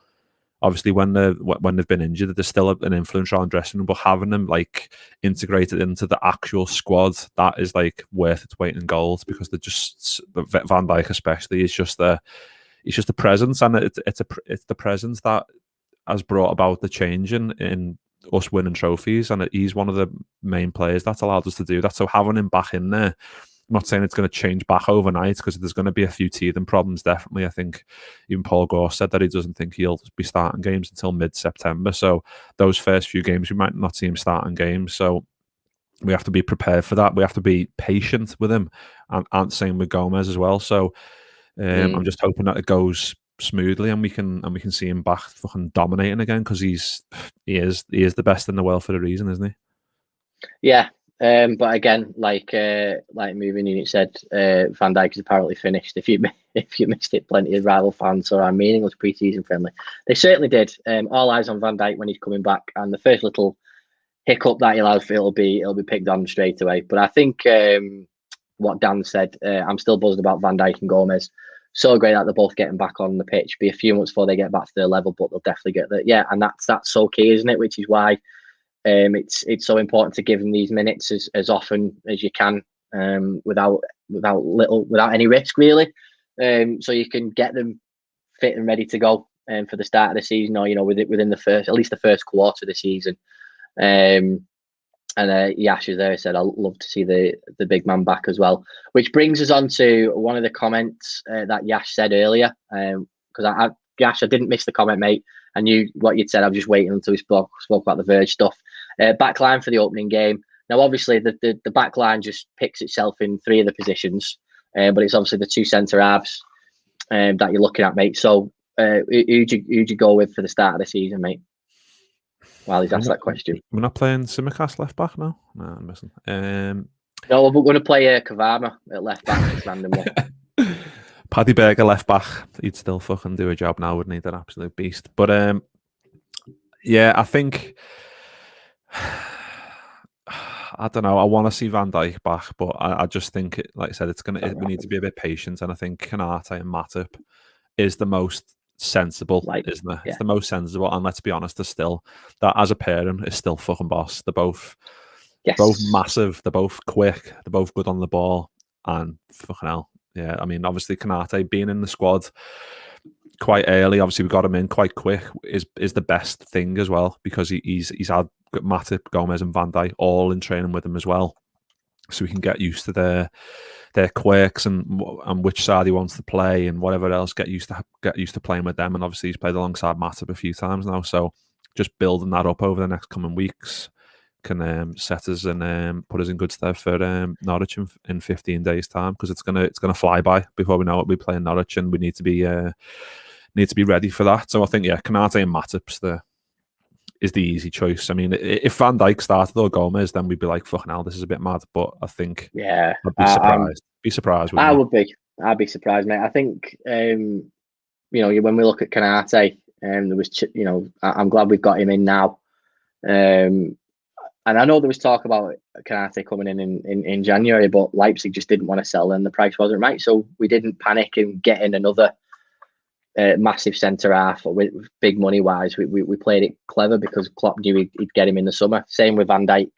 Obviously, when they've been injured, there's still an influence on the dressing room, but having them like integrated into the actual squad, that is like worth its weight in gold, because they're just, Van Dijk especially, is just the presence, and it's the presence that has brought about the change in us winning trophies, and he's one of the main players that's allowed us to do that. So having him back in there, I'm not saying it's going to change back overnight, because there's going to be a few teething problems, definitely. I think even Paul Gore said that he doesn't think he'll be starting games until mid-September. So those first few games, we might not see him starting games. So we have to be prepared for that. We have to be patient with him, and same with Gomez as well. So I'm just hoping that it goes smoothly, and we can see him back fucking dominating again, because he is the best in the world for a reason, isn't he? Yeah. But again, like Moving Unit said, Van Dijk is apparently finished. If you missed it, plenty of rival fans saw our meaningless pre-season friendly. They certainly did. All eyes on Van Dijk when he's coming back, and the first little hiccup that he'll have, it'll be picked on straight away. But I think what Dan said, I'm still buzzed about Van Dijk and Gomez. So great that they're both getting back on the pitch. Be a few months before they get back to their level, but they'll definitely get there. Yeah, and that's so key, isn't it? Which is why. It's so important to give them these minutes as often as you can, without any risk, really, so you can get them fit and ready to go for the start of the season, or within at least the first quarter of the season. Yash is there. Said I'd love to see the big man back as well, which brings us on to one of the comments that Yash said earlier. Because Yash, I didn't miss the comment, mate. I knew what you'd said. I was just waiting until we spoke about the Verge stuff. Backline for the opening game. Now, obviously, the backline just picks itself in 3 of the positions, but it's obviously the 2 centre halves that you're looking at, mate. So, who'd you go with for the start of the season, mate? while he's asked that question. We're not playing Simicast left back now? No, I'm missing. No, we're going to play Kavama at left back. It's random one. Paddy Berger left back. He'd still fucking do a job now, wouldn't he? That absolute beast. But yeah, I think I don't know. I want to see Van Dijk back, but I just think, like I said, we need to be a bit patient. And I think Konate and Matip is the most sensible, isn't it? Yeah. It's the most sensible. And let's be honest, that as a pairing is still fucking boss. They're both massive. They're both quick. They're both good on the ball. And fucking hell, yeah. I mean, obviously Konate being in the squad quite early, obviously we got him in quite quick, is the best thing as well, because he's had Matip, Gomez and Van Dijk all in training with him as well, so we can get used to their quirks and which side he wants to play and whatever else, get used to playing with them. And obviously he's played alongside Matip a few times now, so just building that up over the next coming weeks can set us and put us in good stead for Norwich in 15 days time, because it's gonna fly by before we know it. We play in Norwich and we need to be ready for that. So I think, yeah, Konate and Matip is the easy choice. I mean, if Van Dijk started or Gomez, then we'd be like, fucking hell, this is a bit mad. But I think, yeah, I'd be surprised. Be surprised. I'd be surprised, mate. I think, when we look at Konate, there was, I'm glad we've got him in now. And I know there was talk about Konate coming in January, but Leipzig just didn't want to sell, and the price wasn't right. So we didn't panic and get in another massive centre half with big money wise. We played it clever because Klopp knew he'd get him in the summer. Same with Van Dijk.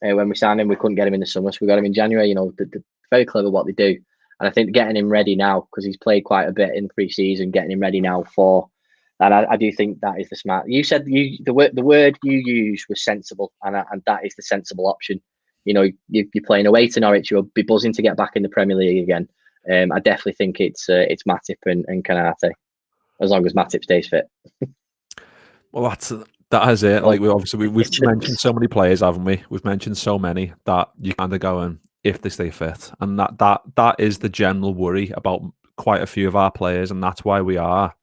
When we signed him, we couldn't get him in the summer, so we got him in January. They're very clever what they do, and I think getting him ready now, because he's played quite a bit in pre-season, getting him ready now and I do think that is the smart. You said the word you used was sensible, and that is the sensible option. You're playing away to Norwich, you'll be buzzing to get back in the Premier League again. I definitely think it's Matip and Konate, as long as Matip stays fit. Well, that is it. Like we've mentioned so many players, haven't we? We've mentioned so many that you kind of going, if they stay fit, and that is the general worry about quite a few of our players, and that's why we are.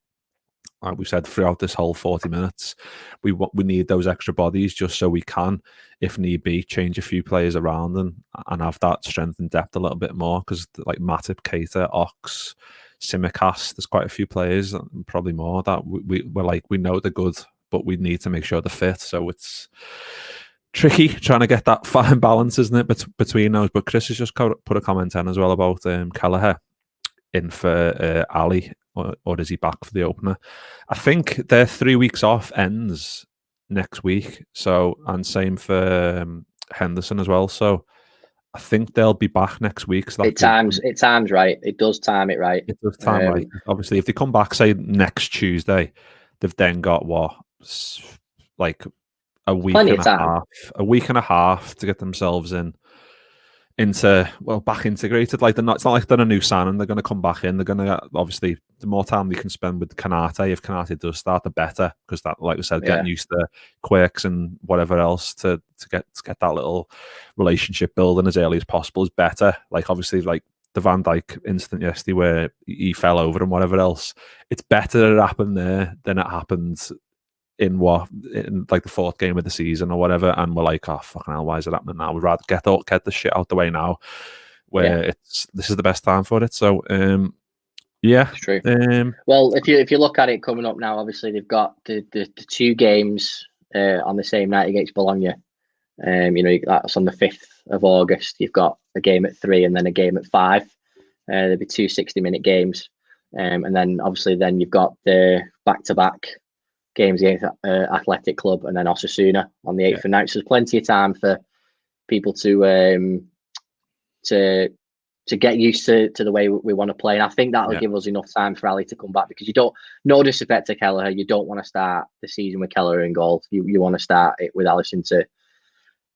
Like we've said throughout this whole 40 minutes, we need those extra bodies just so we can, if need be, change a few players around and have that strength and depth a little bit more. Because like Matip, Keita, Ox, Simicast, there's quite a few players, probably more, that we know they're good, but we need to make sure they're fit. So it's tricky trying to get that fine balance, isn't it, between those? But Chris has just put a comment in as well about Kelleher in for Ali. Or is he back for the opener? I think their 3 weeks off ends next week. So, and same for Henderson as well. So I think they'll be back next week. So it times right. It does time it right. It does time right. Obviously, if they come back, say next Tuesday, they've then got like a week and a half to get themselves back integrated. Like it's not like they're a new signing. They're going to come back in. They're going to, obviously, the more time we can spend with Konate, if Konate does start, the better, because that, like we said, getting used to quirks and whatever else to get that little relationship building as early as possible is better. Like obviously, like the Van Dijk incident yesterday where he fell over and whatever else, it's better that it happened there than it happened in like the fourth game of the season or whatever, and we're like, oh fucking hell, why is it happening now? We'd rather get the shit out the way now, where this is the best time for it. So yeah, it's true. Well, if you look at it coming up now, obviously they've got the 2 games on the same night against Bologna. That's on the 5th of August. You've got a game at 3 and then a game at 5. There'll be 2 60-minute games, and then obviously you've got the back-to-back games against Athletic Club and then Osasuna on the 8th and 9th. So there's plenty of time for people to get used to the way we want to play. And I think that'll give us enough time for Ali to come back, because no disrespect to Kelleher, you don't want to start the season with Kelleher in goal. You want to start it with Alisson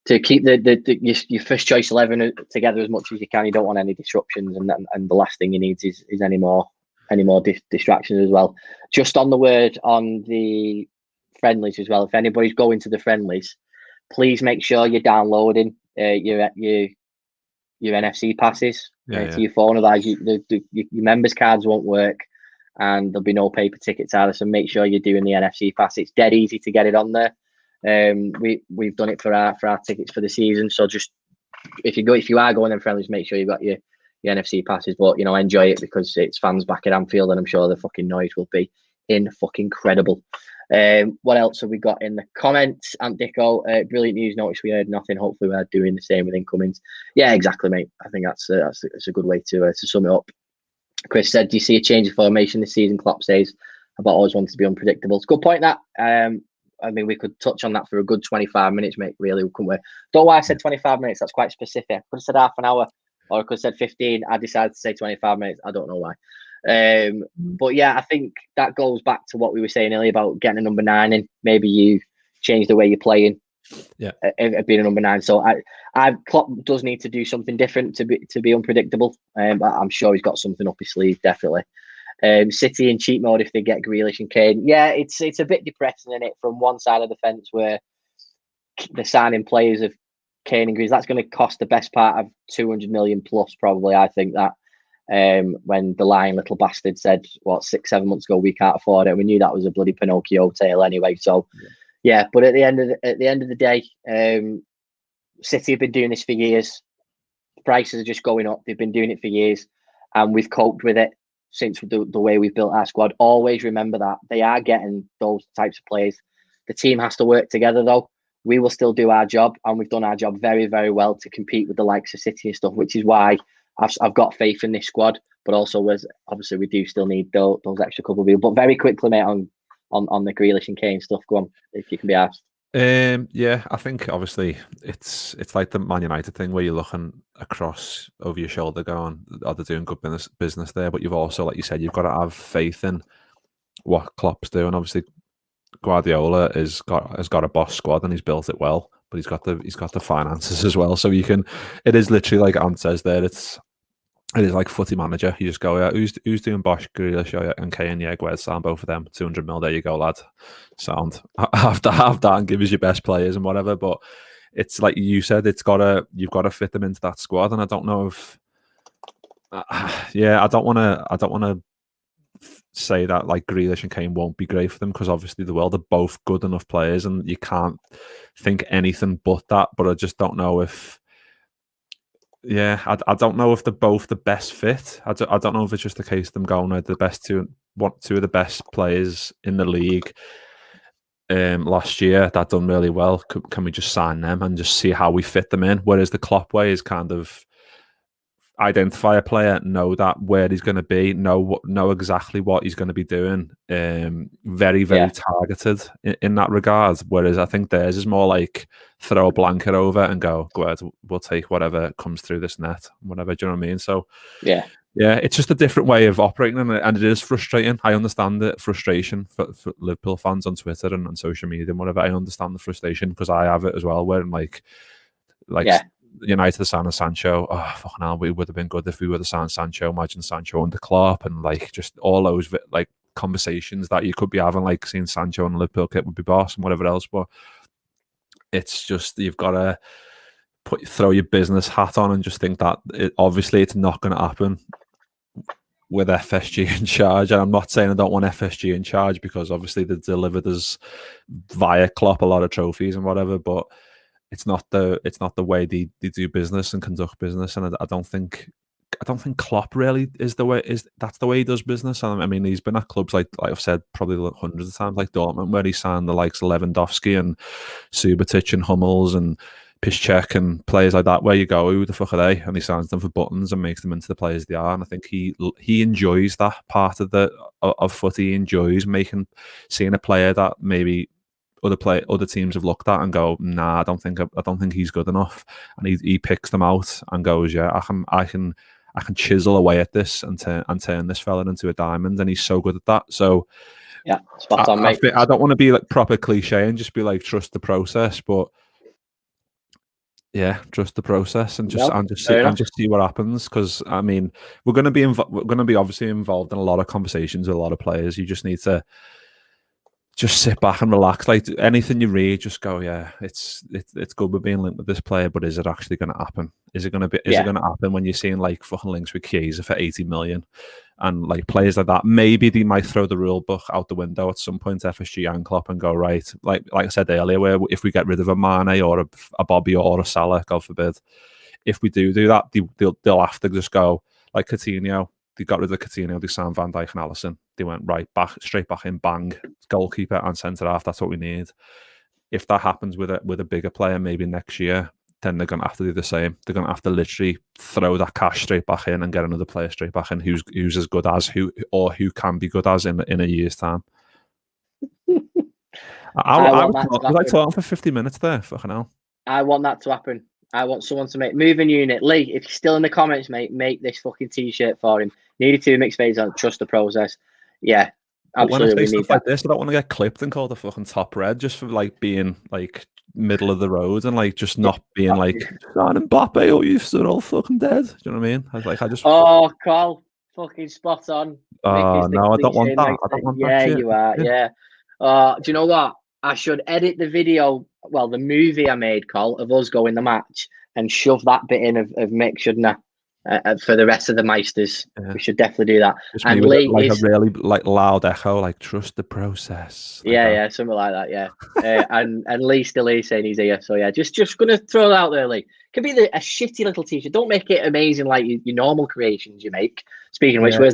to keep your first choice 11 together as much as you can. You don't want any disruptions, and the last thing you need is any more distractions as well. Just on the word on the friendlies as well, if anybody's going to the friendlies, please make sure you're downloading your NFC passes to your phone. Otherwise your members cards won't work and there'll be no paper tickets either. So make sure you're doing the NFC pass. It's dead easy to get it on there. We've done it for our tickets for the season. So just if you are going in friendlies, make sure you've got your NFC passes. But enjoy it because it's fans back at Anfield, and I'm sure the fucking noise will be incredible. What else have we got in the comments? Ant Dicko, brilliant news. Notice we heard nothing. Hopefully we're doing the same with incomings. Yeah, exactly, mate. I think that's a good way to sum it up. Chris said, "Do you see a change of formation this season?" Klopp says about always wanting to be unpredictable. It's a good point. That I mean, we could touch on that for a good 25 minutes, mate. Really, couldn't we? Don't know why I said 25 minutes. That's quite specific. I could have said half an hour, or I could have said 15. I decided to say 25 minutes. I don't know why. But yeah, I think that goes back to what we were saying earlier about getting a number 9 in. Maybe you change the way you're playing. Yeah, being a number 9. So Klopp does need to do something different to be unpredictable. I'm sure he's got something up his sleeve, definitely. City in cheat mode if they get Grealish and Kane. Yeah, it's a bit depressing, isn't it? From one side of the fence where the signing players of Kane and Grealish, that's going to cost the best part of 200 million plus, probably. I think that. When the lying little bastard said, 6-7 months ago, we can't afford it. We knew that was a bloody Pinocchio tale anyway. So, yeah. But at the end of the day, City have been doing this for years. Prices are just going up. They've been doing it for years, and we've coped with it since the way we've built our squad. Always remember that they are getting those types of players. The team has to work together, though. We will still do our job, and we've done our job very, very well to compete with the likes of City and stuff, which is why I've got faith in this squad, but also obviously we do still need those extra couple of people. But very quickly, mate, on the Grealish and Kane stuff, go on, if you can be asked. Yeah, I think obviously it's like the Man United thing where you're looking across over your shoulder going, are they doing good business there? But you've also, like you said, you've got to have faith in what Klopp's doing. Obviously, Guardiola has got a boss squad and he's built it well, but he's got the finances as well. So it is literally like Ant says there, it is like footy manager. You just go, yeah, who's doing Bosch, Grealish, and Kane? Yeah, go ahead, sign both of them. 200 mil, there you go, lad. Sound. Have that and give us your best players and whatever. But it's like you said, you've got to fit them into that squad. And I don't know if, I don't want to say that like Grealish and Kane won't be great for them because obviously they're both good enough players and you can't think anything but that. But I just don't know if. Yeah, I don't know if they're both the best fit. I don't know if it's just a case of them going the best two of the best players in the league last year that done really well. Can we just sign them and just see how we fit them in? Whereas the Klopp way is kind of identify a player, know that where he's going to be, know exactly what he's going to be doing. Very, very targeted in that regard. Whereas I think theirs is more like throw a blanket over and go ahead, we'll take whatever comes through this net, whatever. Do you know what I mean? So yeah, it's just a different way of operating, and it is frustrating. I understand the frustration for Liverpool fans on Twitter and on social media and whatever. I understand the frustration because I have it as well. Where I'm like. United signed Sancho. Oh, fucking hell, we would have been good if we would have signed Sancho. Imagine Sancho under Klopp and like just all those like conversations that you could be having, like seeing Sancho and Liverpool kit would be boss and whatever else. But it's just you've got to throw your business hat on and just think that obviously it's not going to happen with FSG in charge. And I'm not saying I don't want FSG in charge because obviously they delivered us via Klopp a lot of trophies and whatever, but. It's not the way they do business and conduct business, and I don't think Klopp really that's the way he does business. And I mean, he's been at clubs like I've said probably hundreds of times, like Dortmund, where he signed the likes of Lewandowski and Subotic and Hummels and Piszczek and players like that. Where you go, who the fuck are they? And he signs them for buttons and makes them into the players they are. And I think he enjoys that part of footy. He enjoys seeing a player that maybe. Other teams have looked at and go, nah, I don't think he's good enough, and he picks them out and goes, yeah, I can chisel away at this and turn this fella into a diamond, and he's so good at that. So yeah, spot on, mate. I don't want to be like proper cliche and just be like trust the process, but yeah, trust the process and just see what happens. Because I mean, we're going to be obviously involved in a lot of conversations with a lot of players. You just need to. Just sit back and relax. Like anything you read, just go, yeah, it's good with being linked with this player, but is it actually going to happen? Is it going to happen when you're seeing like fucking links with Chiesa for 80 million And like players like that, maybe they might throw the rule book out the window at some point, FSG and Klopp, and go, right, like I said earlier, where if we get rid of a Mane or a Bobby or a Salah, God forbid, if we do that, they'll have to just go like Coutinho. They got rid of Coutinho, they signed Van Dijk and Alisson. They went straight back in, bang, goalkeeper and centre half. That's what we need. If that happens with a bigger player, maybe next year, then they're going to have to do the same. They're going to have to literally throw that cash straight back in and get another player straight back in who's as good as who can be good as in a year's time. I was like talking for 50 minutes there. Fucking hell. I want that to happen. I want someone to make moving unit. Lee, if you're still in the comments, mate, make this fucking t-shirt for him. Needed to mix phase on. Trust the process. Yeah, absolutely. When I say stuff like this, I don't want to get clipped and called a fucking top red just for like being like middle of the road and like just not being like Mbappe or you stood all fucking dead. Do you know what I mean? I just oh, Carl, fucking spot on. Oh no, I don't want that. I don't want that shit. You are. Yeah. Do you know what? I should edit the video. Well, the movie I made, Carl, of us going the match and shove that bit in of Mick, shouldn't I? For the rest of the Meisters, we should definitely do that. Just and Lee like a really like loud echo, like trust the process. Like yeah, something like that. Yeah, and Lee still is saying he's here. So yeah, just gonna throw it out there, Lee. Could be a shitty little t-shirt. Don't make it amazing like your normal creations you make. Speaking of which, where's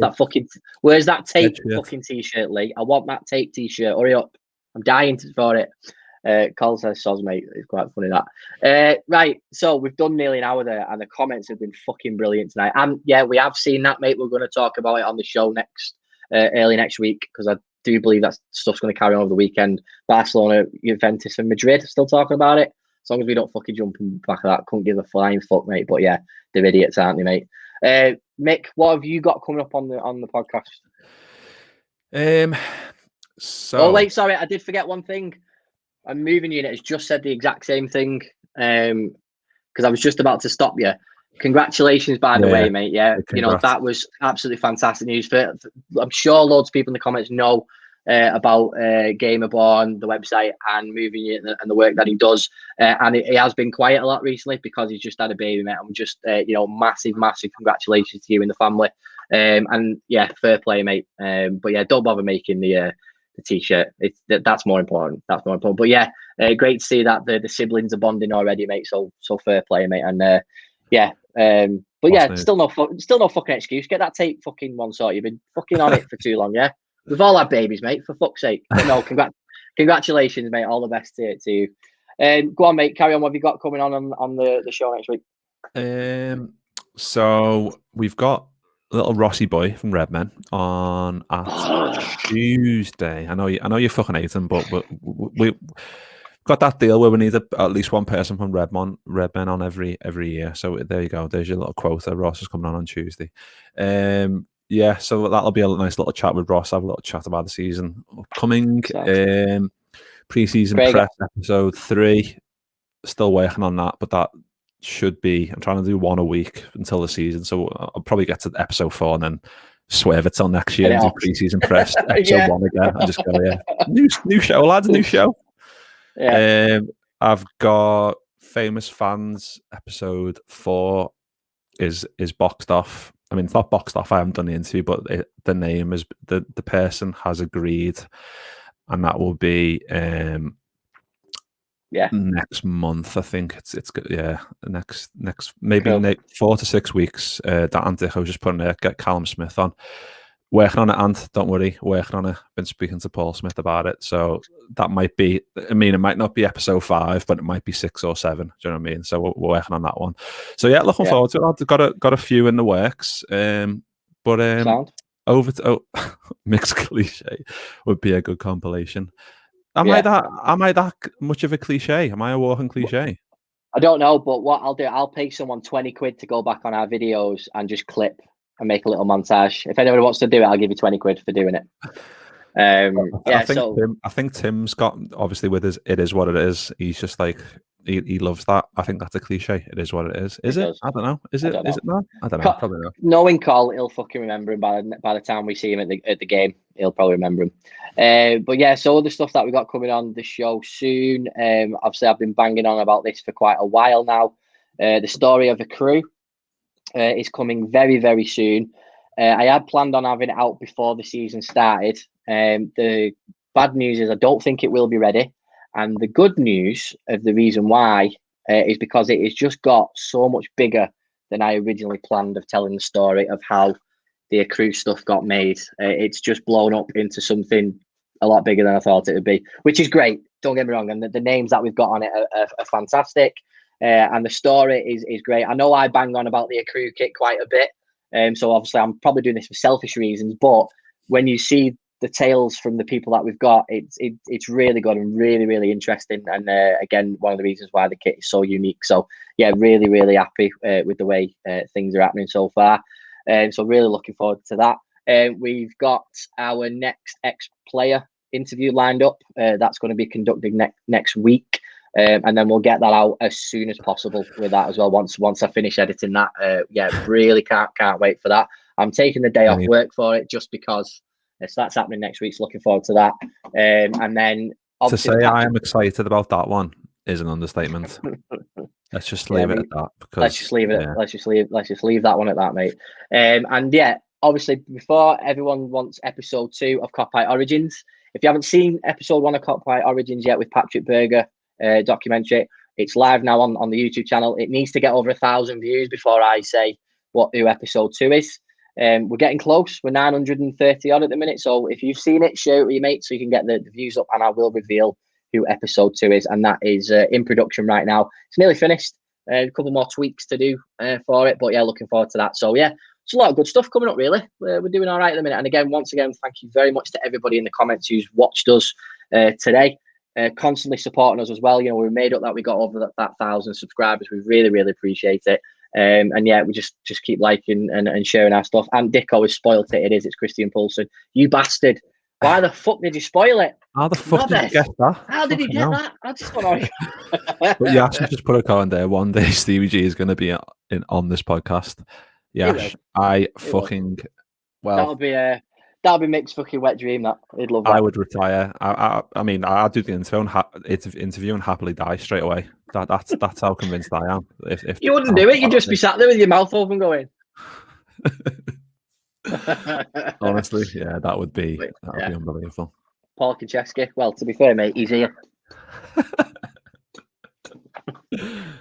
that tape fucking t-shirt, Lee? I want that tape t-shirt. Hurry up! I'm dying for it. Cole says, "Soz, mate." It's quite funny that. Right, so we've done nearly an hour there, and the comments have been fucking brilliant tonight. And yeah, we have seen that, mate. We're going to talk about it on the show early next week, because I do believe that stuff's going to carry on over the weekend. Barcelona, Juventus, and Madrid still talking about it. As long as we don't fucking jump in back of that, couldn't give a flying fuck, mate. But yeah, they're idiots, aren't they, mate? Mick, what have you got coming up on the podcast? Oh wait, sorry, I did forget one thing. A moving unit has just said the exact same thing, because I was just about to stop you. Congratulations, by the way, mate. Yeah, congrats. That was absolutely fantastic news. I'm sure loads of people in the comments know about Gamerborn, the website, and moving unit and the work that he does. And he has been quiet a lot recently because he's just had a baby, mate. I'm just, massive congratulations to you and the family. And yeah, fair play, mate. But yeah, don't bother making the t-shirt. That's more important. But yeah, great to see that the siblings are bonding already, mate. So fair play, mate. And but yeah, still no fucking excuse. Get that tape fucking one sort. You've been fucking on it for too long, yeah. We've all had babies, mate. For fuck's sake. But no, congratulations, mate. All the best to you. Go on, mate. Carry on. What have you got coming on the show next week? So we've got little Rossi boy from Redmen on Tuesday. I know you fucking hate him, but we got that deal where we need at least one person from Redmen on every year. So there you go. There's your little quota. Ross is coming on Tuesday. Yeah, so that'll be a nice little chat with Ross. Have a little chat about the season upcoming. Pre-season press episode 3. Still working on that, but that should be. I'm trying to do one a week until the season, so I'll probably get to episode 4 and then swerve it till next year and do pre-season press episode 1 again. And just go, yeah, new show, lads, new show. Yeah. I've got Famous Fans episode 4 is boxed off. I mean, it's not boxed off. I haven't done the interview, but the name is the person has agreed, and that will be next month. I think it's good. Yeah, next maybe 4 to 6 weeks. That I was just putting it. Get Callum Smith on. Working on it, and don't worry, working on it. Been speaking to Paul Smith about it, so that might be. I mean, it might not be episode 5, but it might be 6 or 7. Do you know what I mean? So we're working on that one. So yeah, looking forward to it. I've got a few in the works. But over to Mick's cliche would be a good compilation. Am I that much of a cliche? Am I a walking cliche? I don't know, but what I'll do, I'll pay someone 20 quid to go back on our videos and just clip and make a little montage. If anyone wants to do it, I'll give you 20 quid for doing it. I think Tim's got, obviously with his "it is what it is." He's just like he loves that. I think that's a cliche. It is what it is. Is it? I don't know. Is it not? I don't know. Probably not. Knowing Cole, he'll fucking remember him by the time we see him at the game. He'll probably remember him. But yeah, so other stuff that we got coming on the show soon. Obviously, I've been banging on about this for quite a while now. The story of the crew is coming very, very soon. I had planned on having it out before the season started. The bad news is I don't think it will be ready. And the good news of the reason why is because it has just got so much bigger than I originally planned of telling the story of how the accrue stuff got made. It's just blown up into something a lot bigger than I thought it would be, which is great. Don't get me wrong. And the names that we've got on it are fantastic. And the story is great. I know I bang on about the accrue kit quite a bit. So obviously I'm probably doing this for selfish reasons, but when you see the tales from the people that we've got, it's really good and really, really interesting. And again, one of the reasons why the kit is so unique. So yeah, really, really happy with the way things are happening so far. So really looking forward to that. We've got our next ex-player interview lined up. That's going to be conducted next week. And then we'll get that out as soon as possible with that as well. Once I finish editing that, really can't wait for that. I'm taking the day off work for it just because that's happening next week. So looking forward to that. And then to say I am excited about that one is an understatement. Let's just leave it at that. Because, let's just leave it. Yeah. Let's just leave that one at that, mate. And yeah, obviously, before everyone wants episode 2 of Copyright Origins, if you haven't seen episode 1 of Copyright Origins yet with Patrick Berger documentary, it's live now on the YouTube channel. It needs to get over 1,000 views before I say who episode 2 is. We're getting close. We're 930 odd at the minute. So if you've seen it, share it with your mates so you can get the views up, and I will reveal who episode 2 is. And that is in production right now. It's nearly finished. A couple more tweaks to do for it. But yeah, looking forward to that. So yeah, it's a lot of good stuff coming up, really. We're doing all right at the minute. And again, once again, thank you very much to everybody in the comments who's watched us today. Constantly supporting us as well. You know, we made up that we got over that 1,000 subscribers. We really, really appreciate it. And yeah, we just keep liking and sharing our stuff. And Dicko has spoiled it. It is. It's Christian Poulsen. You bastard. Why the fuck did you spoil it? How the fuck did you get that? How did he get that? I just want to... But yeah, actually just put a comment there. One day Stevie G is going to be on this podcast. Yeah, I fucking... Well... That'll be Mick's fucking wet dream. That he'd love that. I would retire. I mean, I'd do the interview and happily die straight away. That's how convinced I am. If you wouldn't do it, you'd just be sat there with your mouth open, going. Honestly, yeah, that would be unbelievable. Paul Konchesky. Well, to be fair, mate, he's here.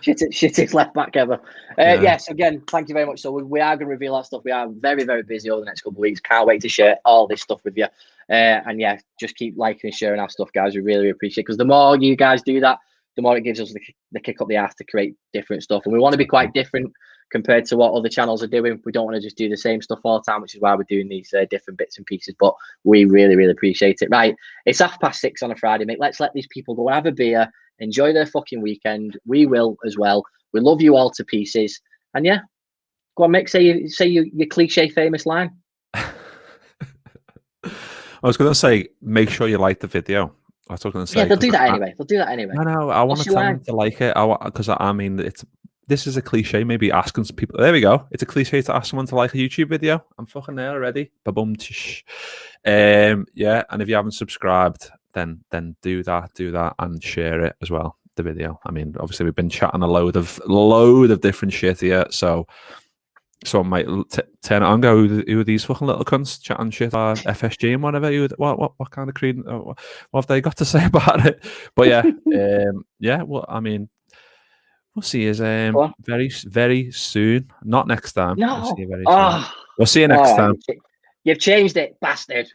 Shittest left back ever. Yes, again, thank you very much. So we are going to reveal that stuff. We are very, very busy over the next couple of weeks. Can't wait to share all this stuff with you. And yeah, just keep liking and sharing our stuff, guys. We really appreciate it, because the more you guys do that, the more it gives us the kick up the arse to create different stuff. And we want to be quite different compared to what other channels are doing. We don't want to just do the same stuff all the time, which is why we're doing these different bits and pieces. But we really, really appreciate it. Right, it's 6:30 on a Friday, mate. Let's let these people go and have a beer. Enjoy their fucking weekend. We will as well. We love you all to pieces. And yeah, go on, Mick, say your cliche famous line. I was going to say, make sure you like the video. I was going to say, yeah, they'll do that anyway. No, I want to tell them to like it. Because I mean, this is a cliche. Maybe asking some people. There we go. It's a cliche to ask someone to like a YouTube video. I'm fucking there already. Ba-boom, tish. Yeah, and if you haven't subscribed, then do that and share it as well, the video. I mean, obviously we've been chatting a load of different shit here, so someone might turn it on and go, who are these fucking little cunts chatting shit about FSG and whatever? What kind of creed? What have they got to say about it? But yeah, yeah. Well, I mean, we'll see you very, very soon. Not next time. No. We'll see you very soon. We'll see you next time. You've changed it, bastard.